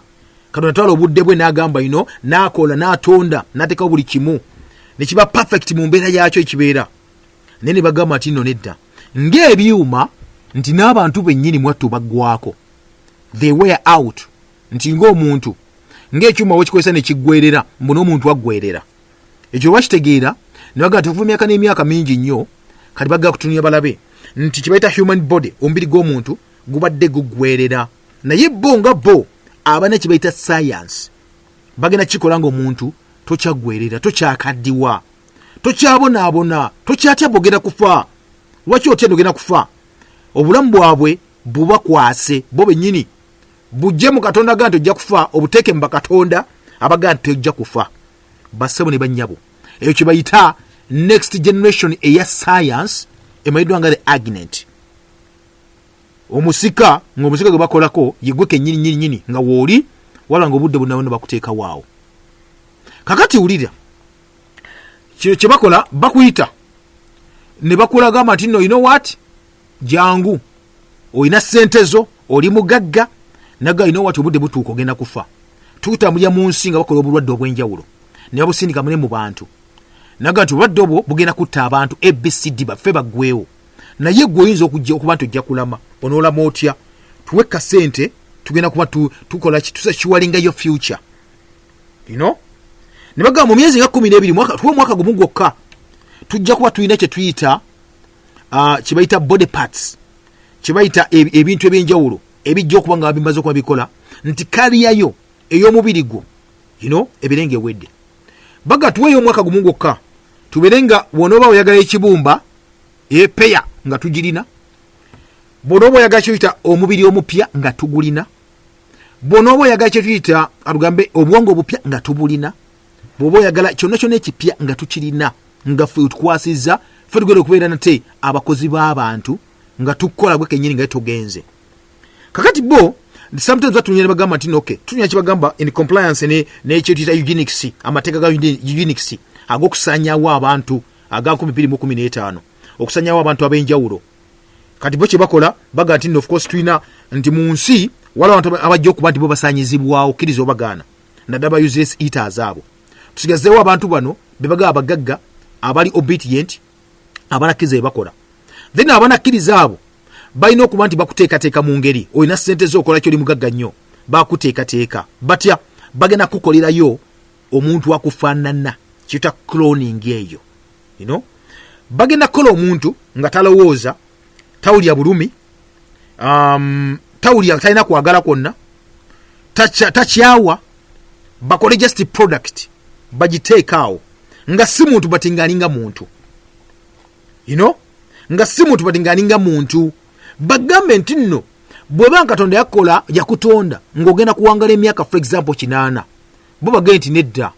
katonda twala obudde bwe n'agamba n'akola n'atonda n'ateekawo buli kimu ne kiba perfect mu mbeera yakyo ekibeera naye ne bagamba nti nno nedda ng'ebyuma nti n'abantu bennyini mwattu baggwako they wear out nti ng'omuntu ng'ekyuma wekikozesa ne kiggwerera mbuno omuntu aggwerera ekyo bakitegeera ne bagamba tuva emyaka n'emyaka mingi nnyo kati bagala kutunuya balabe nti kibayita human body omubiri gw'omuntu gubadde guggwerera naye bo nga bo abana kibayita science bagenda kikola ng'omuntu tokyaggwerera tokyakaddiwa tokyabonaabona tokyatya bogenda kufa lwaki otya nogenda kufa obulamu bwabwe bubakwase bo bennyini bujje mu katonda gaa nti ojja kufa obuteeke mu bakatonda abagaa nti ojja kufa bassebo ne bannyabo ekyo kye bayita next generation eya science emayiddwa nga the agnet omusika ng'omusika gwe bakolako yegwe kennyini nga wooli wala ng'obudde bunabona bakuteeka waawo kakati wulira kino kye bakola bakuyita ne bakulagamba nti no you know what jangu olina ssente zo oli mugagga naga you know what obudde butuuka ogenda kufa tukutambulira mu nsi nga bakola obulwadde obw'enjawulo ne babusindika mune mu bantu naga nti obulwadde obwo bugenda kutta abantu abcd baffe baggwewo naye gwe oyinza okujja okuba nti ojja kulama onoolama otya tuwekka ssente tugenda kuba tukola tusakiwalingayo future you know ne bagamba mu myezi nga 12 tuwe mwaka gumu gwokka tujja kuba tulina kye tuyita kye bayita body parts kye bayita ebintu ebyenjawulo ebijja okuba nga bimaze okuba bikola nti kaliyayo ey'omubiri gwo you know ebirenge ewedde baga tuweeyo omwaka gumu gwokka tubere nga bw'onooba oyagala ekibumba epeya nga tugirina bw'onooba oyagala kyeyita omubiri omupya nga tugulina bw'onooba oyagala kyetuyita alugambe obwongo obupya nga tubulina bw'oba oyagala kyonna kyonna ekipya nga tukirina nga ffe tukwasizza ffe tugenda okubeera nate abakozi b'abantu nga tukola bwe kennyini nga tugenze kakati bo sometimes batunyera bagamba nti okay tunya kibagamba in compliance n'ekyetuyita eugenics amateeka ga eugenics ag'okusaanyaawo abantu aga 2015 okusaanyaawo abantu ab'enjawulo kati bo kye bakola baga nti of course tulina nti mu nsi waliwo abantu abajja okuba nti bo basaanyizibwawo kkiriza obagaana naddala ba useless eaters abo tusigazeewo abantu bano be bagaba abagagga abali obedient abanakkiriza bye bakola then abanakkiriza abo balina okuba nti bakuteekateeka mu ngeri olina ssente z'okola kyoli mugagga nnyo bakuteekateeka batya bagenda kukolerayo omuntu akufaanana kiyita cloning eyo you know bagenda kukola omuntu nga talowooza tawulya bulumi tawulya talina kwagala kwonna takyawa bakole just product bagiteekaawo nga si muntu batinganinga muntu you know nga si muntu batinganinga muntu bagambe nti nno bw'oba Katonda yakola yakutonda ng'ogenda kuwangala emyaka for example 8 bo bagende nti nedda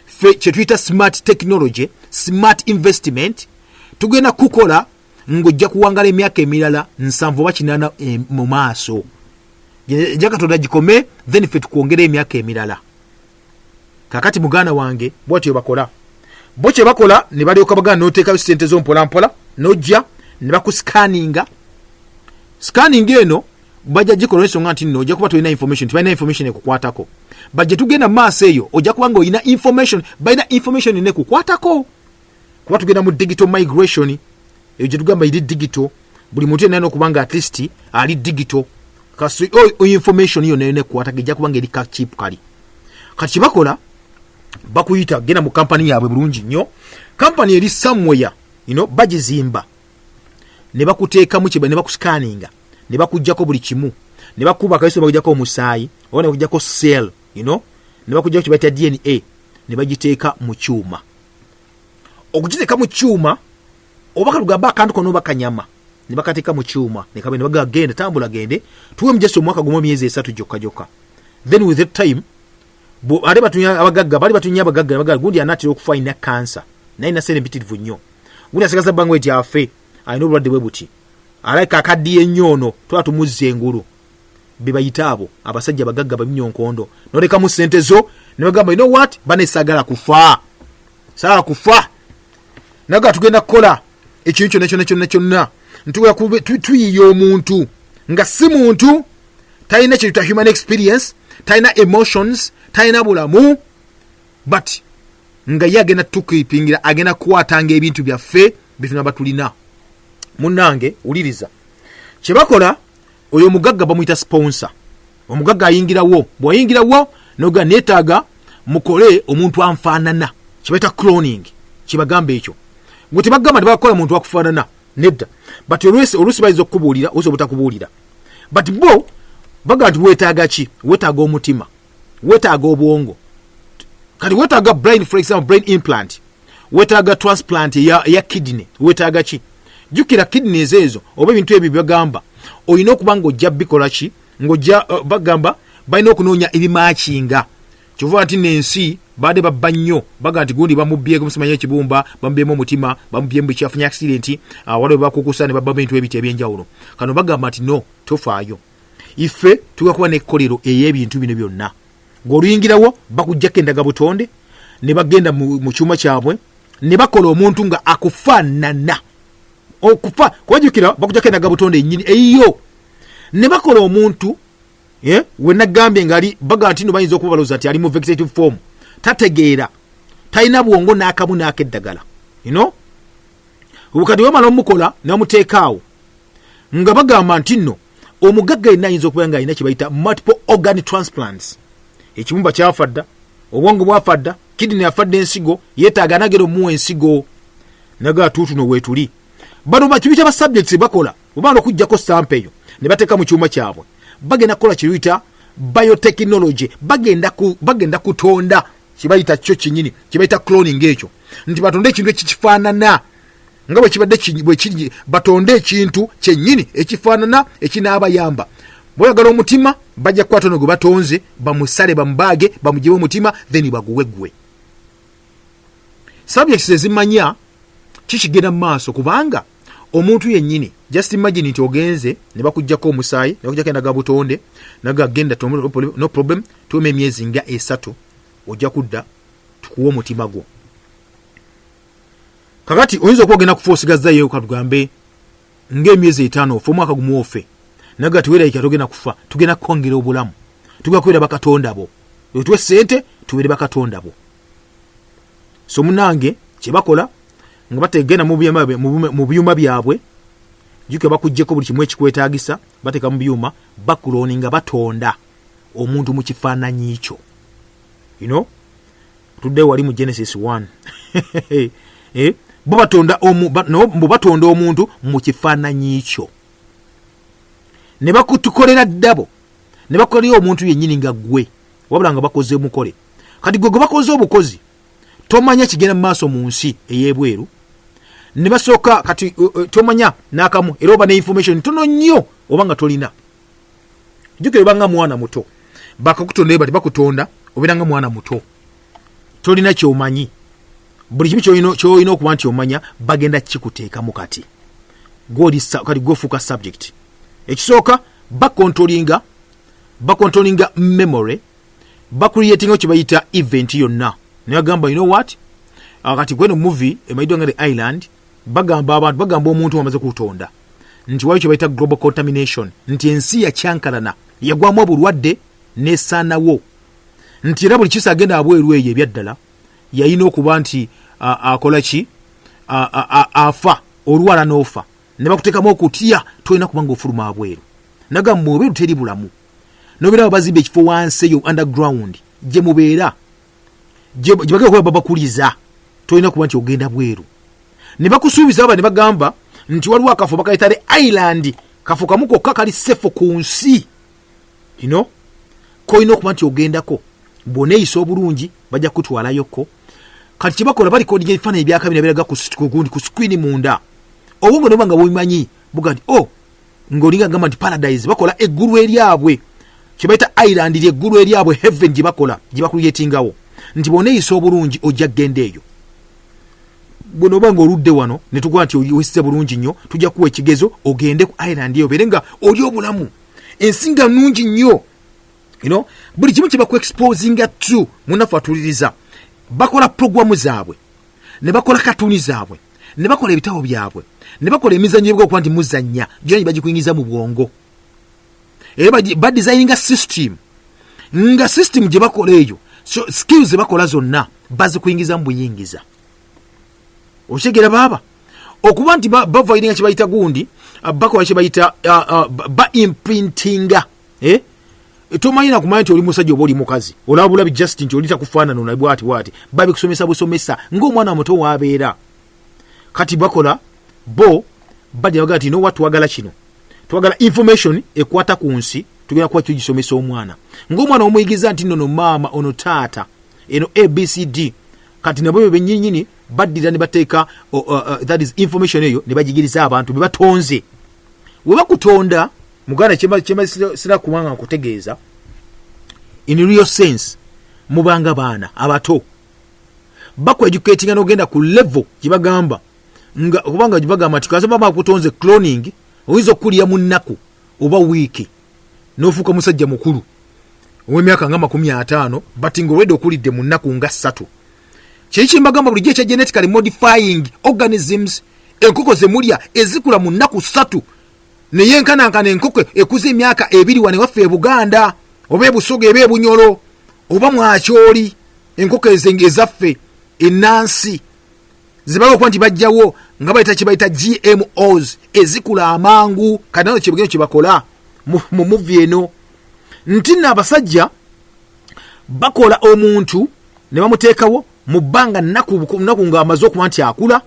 ffe kye tuyita smart technology smart investment tugenda kukola ng'ojja kuwangala emyaka emirala 7 oba 8 mu maaso ja Katonda gikome then ffe tukwongera emyaka emirala kakati muganda wange bw'atyo bakola bo kye bakola ne balyoka bagana n'oteekayo ssente zo mpolampola n'ojja ne bakusikaninga scanning eno bajja gikola ensonga nti nno ojja kuba tolina information tibalina information ekukwatako bajja tugenda mu maaso eyo ojja kuba nga olina information balina information nekukwatako kuba tugenda mu digital migration eyo gye tugamba iri digital buli muntu yenna okuba nga at least ali digital kasi information iyo nayo nekukwatako ejja kuba nga eri kachip kali kati kibakola bakuyita genda mu company yaabwe bulungi nnyo company eri somewhere you know bagizimba ne bakuteekamu kiba ne bakusikaninga ne bakujjako buli kimu ne bakuba kaiso bakujjako omusaayi oba ne bakujjako cell you know ne bakujjako kibayita DNA ne bagiteeka mu kyuma okugiteeka mu kyuma oba kalugamba akantu kono bakanyama ne bakateeka mu kyuma ne kabe ne bagagenda tambula gende tuwe mjeso omwaka gumu myezi 3 jokka then with that time bo ale batunya abagagga bali batunya abagagga gundi anatira okufa ina cancer na ina sensitive nnyo gundi asagaza bangwe eti afe ayina obulwadde bwe buti alaika akaddiye nnyo ono twala tumuzza engulu be bayita abo abasajja bagagga baminyonkondo noleka mu ssente zo ne bagamba you know what bane sagala kufa naga tugenda kukola ekintu kyonna ntuwa tuyiyo omuntu nga si muntu talina kyeyita human experience talina emotions talina bulamu but nga ye agenda tukipingira agenda kukwatanga ebintu byaffe bitunaba tulina munnange uliriza kye bakola oyo mugagga bamuyita sponsor omugagga ayingirawo bw'ayingirawo noga neetaaga mukole omuntu anfaanana kibaita cloning kibagamba ekyo ngo tebagamba tebakola muntu akufaanana nedda but oluusi bayinza okukubuulira oluusi obutakubuulira but bo baga nti weetaaga ki weetaaga omutima weetaaga obwongo kati weetaaga brain for example brain implant weetaaga transplant ya kidney weetaaga ki jukira kidneys ezo oba ebintu ebyo byagamba olina okuba ng'ojja bikola ki ng'ojja bagamba balina okunoonya ebimakinga kivuga nti n'ensi baade babba nnyo baga nti gundi bamubyeko musimanya ekibumba bamubyemu omutima bamubyemu bikyafunye accident waliwo bakukusa ne babba bintu ebiti ebyenjawulo kano bagamba nti no tofaayo ife tugakuba n'ekkolero ey'ebintu bino byonna ng'oluyingirawo bakuggyako endaga butonde ne bagenda mu kyuma kyabwe ne bakola omuntu nga akufaanana okufa kubajjukira bakuggyako endaga butonde ennyini eyiyo ne bakola omuntu we nagambye ngali baga nti no bayinza okuba balooza nti ali mu vegetative form tategeera talina bwongo n'akamu n'akeddagala obukati wemala omukola n'omuteekaawo nga bagamba nti nno omugagga yenna ayinza okuba nga alina kye bayita multiple organ transplants ekibumba kyafa dda obwongo bwafa dda kidini afadde ensigo yeetaaga anagera omuwa ensigo naga tuutuno weetuli bano bakibiyita ba subjects bakola obaana okuggyako sampa eyo ne bateeka mu kyuma kyabwe bagenda kukola kiruyita biotechnology bagenda kutonda kibayita kyo kinyini kibayita cloning ekyo nti batonde ekintu ekikifaanana nga bwe kibadde batonde ekintu kyennyini ekifaanana ekinaabayamba bweyagala omutima bajja kukwata ono gwe batonze bamusale bamubaage bamugyebe omutima then baguweggwe subjects ezimanya kikigenda mu maaso kubanga omuntu yennyini just imagine nti ogenze ne bakuggyako omusaayi ne bakuggyako endaga butonde nagagenda no problem tuwema emyezi nga 3 ojja kudda tukuwa omutima gwo kakati oyinza okuba ogenda kufa osigazayo katugambe ng'emyezi 5 ofe omwaka gumu ofe naga tiweerayika togenda kufa tugenda kwongera obulamu tugenda kubeera bakatonda bo tuwe ssente tubeere bakatonda bo so munange kye bakola nga bategenda mu byuma byabwe juke bakuggyeko buli kimu ekikwetaagisa bateeka mu byuma bakuloni nga batonda omuntu mu kifaananyi kyo tudde wali mu Genesis 1 bo batonda omuntu mu kifaananyi kyo ne bakutukolera ddabo ne bakolera omuntu yennyini nga gwe wabula nga bakoze mukole kati gwe bakoze obukozi tomanya kigenda mu maaso mu nsi ey'ebweru ne basooka kati tomanya n'akamu era oba ne information ntono nnyo oba nga tolina jjukira obanga mwana muto bakakutonda bati bakutonda obeera nga mwana muto tolina kyomanyi buli kimu kyolina okuba nti omanya bagenda kikuteekamu kati kati gwofuuka subject ekisooka bakontrolinga memory bacreatinga kye bayita event yonna neyagamba you know what kati gweno movie emaidwa nga the island bagamba omuntu wamaze kutonda nti waliwo kye bayita global contamination nti ensi yakyankalana yagwamu obulwadde nesaanawo nti era buli kisa agenda abweru eyo ebyaddala yalina okuba nti akola ki afa olwala n'ofa ne bakuteekamu okutya tolina kubanga ofuluma abweru nagamba obweru teri bulamu nobeera bazimba ekifo wansi eyo underground gye mubeera gye bagenda okuba babakuliza tolina kuba nti ogenda bweru ne bakusuubiza aba ne bagamba nti waliwo akafo bakayita the island kafo kamu kokka kali sefo ku nsi kolina okuba nti ogendako bw'oneeyisa obulungi bajja kutwalayoko kati kyebakola balikodinga ebifaananyi ebyakabina biraga ku screen munda obwongo noba nga bwobimanyi buga nti ng'olinga gamba nti paradise bakola eggulu eryabwe kye bayita island lyeggulu eryabwe heaven gye bakola gye bakuyetingawo nti bw'oneeyisa obulungi ojja kgenda eyo bw'onoba nga oludde wano ne tukola nti oyisize bulungi nnyo tujja kuwa ekigezo ogende ku island eyo obeere nga oli obulamu ensi nga nnungi nnyo buli kimu kye bakuexposinga to munafu atuliriza bakola programu zaabwe ne bakola katuni zaabwe ne bakola ebitabo byabwe ne bakola emizannyo ebyokuba nti muzannya gyonyi bagikuyingiza mu bwongo era badesigninga system nga system gye bakola eyo so skills ze bakola zonna bazikuyingiza mu buyingiza okitegera baaba okuba nti bavayiringa kye bayita gundi bakola kye bayita ba imprintinga Tomayina kumanya nti oli musajja oba oli mukazi. Olabula bi Justin nti oli takufaanana na bwati. Babi kusomesa ng'omwana muto w'abeera. Kati bakola bo badi baga ati no watu wagala kino. Twagala information ekwata ku nsi tugenda kuba tugisomesa omwana. Ng'omwana omuyigiza nti nno mama ono taata eno ABCD. Kati nabo benyinyini baddira ne bateeka that is information eyo ne bagigiriza abantu bebatonze. We bakutonda muganda chema sira kuwanga kutegeeza in real sense mubanga baana abato bako educating n'ogenda ku level kibagamba nga kubanga kibagamba tikaza baba kutonze cloning oyizo kuliya munnaku oba wiki nofuka musajja mukulu ow'emyaka nga 50 but ngolwedo okulidde munnaku nga 3 Chichi mbagamba bulijje cha genetically modifying organisms enkoko zemulya ezikula munnaku 3 ne yenkana enkoko ekuze emyaka 2 wane waffe Buganda oba ebusoga ebe bunyolo oba mwacholi enkoko ezaffe enansi zibago kwanti bajjawo nga bayita kibayita GMOs ezikula amangu kanano kibugeno kibakola mu movie eno ntina abasajja bakola omuntu ne bamuteekawo mubanga naku nga amazo kwanti akula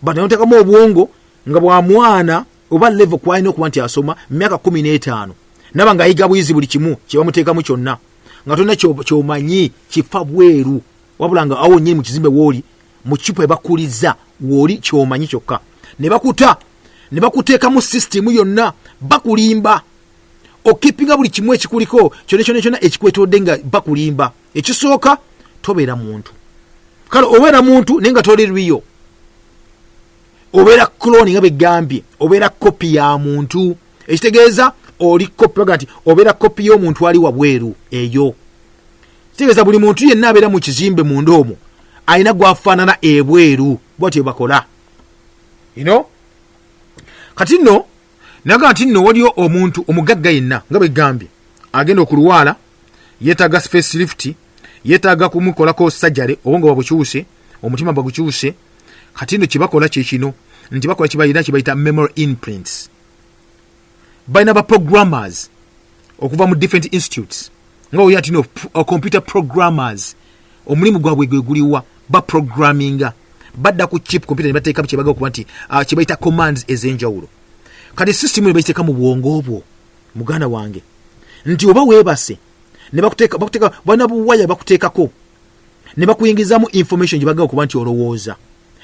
banamuteekamu obwongo nga bwa mwana oba level kwaino kwanti asoma myaka 15 nabanga ayiga bwizi buli kimu kibamuteekamu kyonna nga tonna kyomanyi kifa bweru wabulanga awo nyinyi mu kizimbe woli mu kipo ebakuliza woli kyomanyi kyokka ne bakuteeka mu system yonna bakulimba okipinga buli kimu ekikuliko kyonna ekikwetodde nga bakulimba ekisooka tobeera muntu kale obeera muntu nenga toli riyo obeera clone nga begambye obeera copy ya muntu ekitegeeza oli copy bagati obeera copy y'omuntu ali wabweru eyo kitegeeza buli muntu yenna abeera mu kizimbe mu ndoomo alina gwafaanana ebweru bwatyo bakola kati nno naga nti nno waliyo omuntu omugagga yenna nga begambye agenda okulwala yeetaaga facelift yeetaaga kumukolako surgery obwongo babukyuse omutima bagukyuse kati nno kibakola kino nti bakola kibayita memory imprints balina ba programmers okuva mu different institutes nga oyo ati no computer programmers omulimu gwabwe guliwa ba programminga badda ku chip computer ne bateeka kibaga okuba nti kibayita commands ez'enjawulo kati system ne bayiteeka mu bwongo obwo muganda wange nti oba weebase ne bakuteeka bana buwaya bakuteekako ne bakuyingizamu information gibaga okuba nti olowooza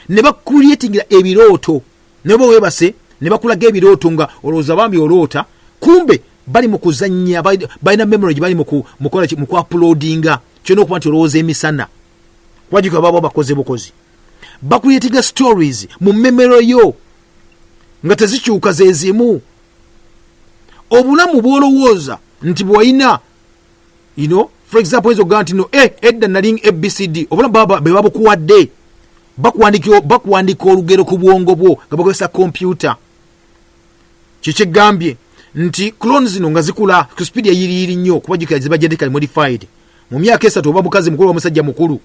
ne bakuleetingira ebirooto ne oba weebase ne bakulaga ebirooto nga olowooza bambi oloota kumbe bali mu kuzannya balina memory bali mu uploadinga kyona okuba nti olowooza emisana kwajika baba bakoze bukozi bakuleetinga stories mu memory yo nga tezikyuka zezimu obulamu bwolowooza nti bwalina for example ezo ganti no edda naling ABCD obulamu baba bebabukuwadde bakuwandika olugero ku bwongo bwo nga bakozesa computer kikigambye nti clones zino nga zikula ku speed yiri nnyo kuba jikira ziba genetically modified mu myaka 3 oba mukazi mukulu omusajja mukulu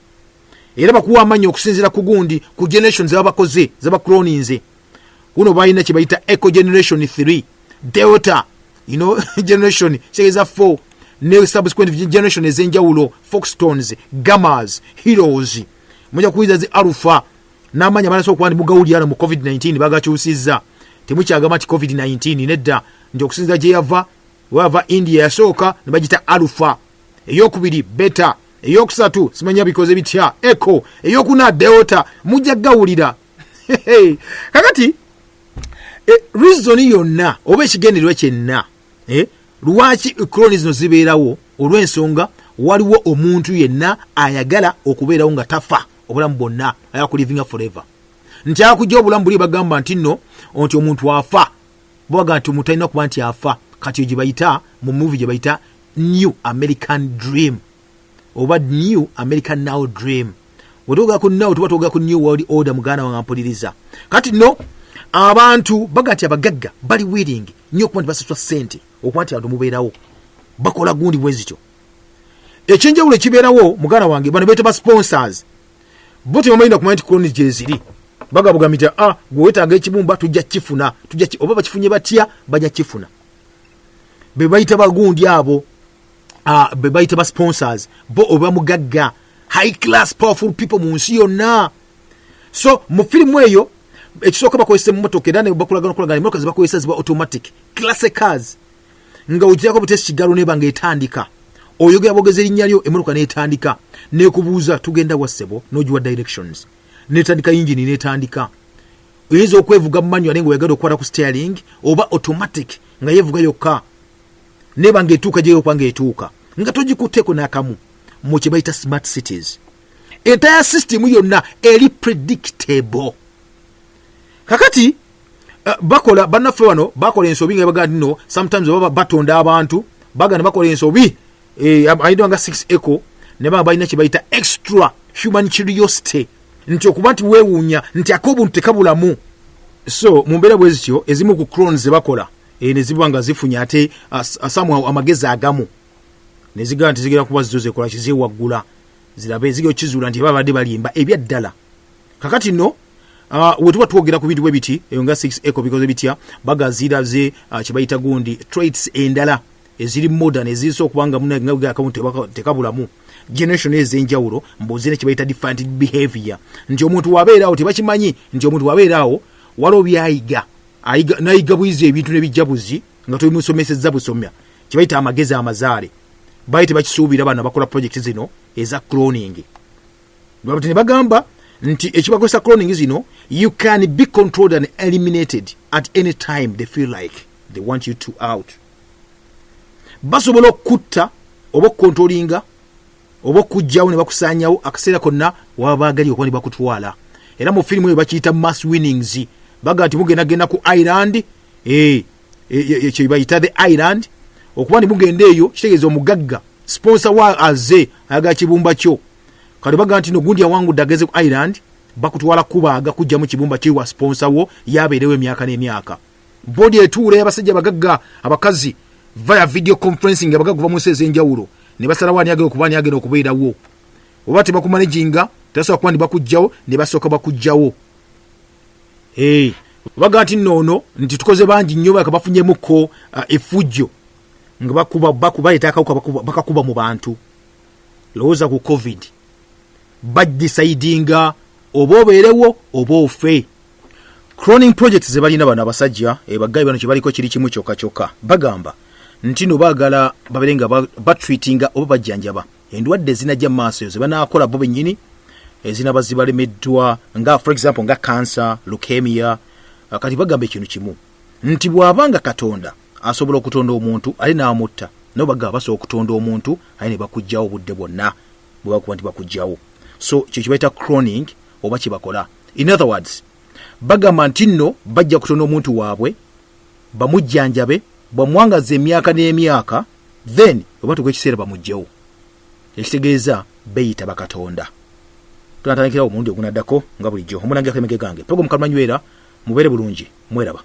era bakuwa amanyi okusinzira ku gundi ku generation z'abakoze z'aba clones kuno bayina kibayita eco generation 3 delta generation segeza 4 ne subsequent generation ez'enjawulo foxtones gammas heroes moja kuiza zi alpha namanya banaso kwandi mugawuli yana mu covid-19 bagakyusizza temukyagamba ti covid-19 nedda ndio okusinza je wava India yasooka ne bagita alpha eyokubiri beta eyokusatu simanya bikoze bitya echo eyokuna delta mujja gawulira kakati reason yonna oba ekigendererwa kyenna lwaki clones no zibeerawo olw'ensonga waliwo omuntu yenna ayagala okubeerawo nga tafa obulamu bwonna ayaku living forever nti akujja obulamu buli bagamba nti nno nti omuntu afa bwaga nti omuntu alina okuba nti afa kati gibayita mu movie gibayita New American Dream oba New American Now Dream wetoga ku now tubatoga ku New World Order mugana wangampuliriza kati no abantu bagati abagagga bali willing nnyo okuba nti basasula ssente okuba nti abantu mubeerawo bakola gundi bwezityo ekyenjawulo ekibeerawo mugana wange bano beeta ba sponsors bote bamayinda kumanya nti clones gyeziri bagabugamita gwe wetaaga ekibumba tujja kifuna oba bakifunye batya bajja kifuna be bayita bagundi abo bebaita ba sponsors bo oba mugagga high class powerful people mu nsi yonna. So mu filimu eyo ekisooka bakozesa emmotoka era ne bakulagana emmotoka ze bakozesa ziba automatic classic cars nga ojjako butesi kigalo neba ng'etandika oyogera bogeza erinnya lyo emmotoka n'etandika n'ekubuuza tugenda wassebo n'ogiwa directions n'etandika engine n'etandika. Oyinza okwevuga mu manual nga oyagala okukwata ku steering oba automatic nga yevuga yokka neba ng'etuuka gye yokuba ng'etuuka nga togikutteko n'akamu mu kye bayita smart cities. Entire system yonna eri predictable. Kakati bakola bannaffe wano bakola ensobi nga bagandi no sometimes baba batonda abantu baganda bakola ensobi ayido nga 6 echo ne baba balina kye bayita extra human curiosity nti okuba nti weewuunya nti ak'obuntu tekabulamu. So mu mbeera bwe zityo ezimu ku clones ze bakola ne ziba nga zifunya ate asamu amagezi agamu ne zigamba nti zigenda kuba zizo zekola kizeewaggula zirabe zigyo kizuula nti babadde balimba ebyaddala. Kakati no we tuba twogera ku bintu bwe biti eyo nga 6 echo because bitya bagazira ze kye bayita gundi traits endala eziri modern eziso okubanga munanga akamuntu tekabulamu generation ezenjawulo mbozine kye bayita different behavior nti omuntu wabeera awo tebakimanyi nti omuntu wabeera awo walo byayiga nayiga bwizi ebintu nebijjabuzi nga tobimusomesezza busomya kye bayita amagezi amazaale bayite bakisuubira bana bakola project zino eza cloning. Babati ne bagamba nti ekibakozesa cloning zino you can be controlled and eliminated at any time they feel like they want you to out. Basobola okutta oba controllinga oba kujjawo ne bakusanyawo akaseera konna wabagali okuba ne bakutwala. Era mu filimu eyo bakiyita mass winnings baga nti mugenda ku island ekyo bayita the island okuba ne mugenda eyo kitegeeza omugagga sponsor wa aze ayaga kibumba kyo kale baga nti no gundi awangudde ageze ku island bakutwala kubaaga kujja mu kibumba kyo wa sponsor wo yabeerewo emyaka n'emyaka. Body etuula y'abasajja bagagga abakazi via video conferencing abagagga kuva mu nsi enjawulo ne basala wani agenda okuba ni agenda okubeerawo oba tebakumanaginga tasobola kuba bakujjawo ne basooka bakujjawo. Baga nti noono nti tukoze bangi nnyo bakabafunyemukko efujjo nga bakuba etakawuka bakakuba mu bantu lowooza ku covid badecidinga oba obeerewo oba ofe. Cloning projects ze balina bano abasajja baggayi bano kye baliko kiri kimu kyokka bagamba nti no baagala baberenga batreatinga oba bajjanjaba endwadde zinajja mu maaso ze banaakola bo bennyini ezina bazibalemeddwa nga for example nga cancer, leukemia. Kati bagamba ekintu kimu nti bw'abanga Katonda asobola okutonda omuntu ali n'amutta no bagamba basobola okutonda omuntu ali ne bakujjawo budde bwonna bwe bakuba nti bakujjawo. So kyo kibayita cloning oba kye bakola. In other words bagamba nti nno bajja kutonda omuntu waabwe bamujjanjabe bamwangaza emyaka n'emyaka then oba tukwekiseera bamujjawo ekitegeeza beyita bakatonda. Tunatandikirawo omulundi ogunaddako nga bulijjo omulangira Kemege gange program Kalumanywera mubeere bulungi mweraba.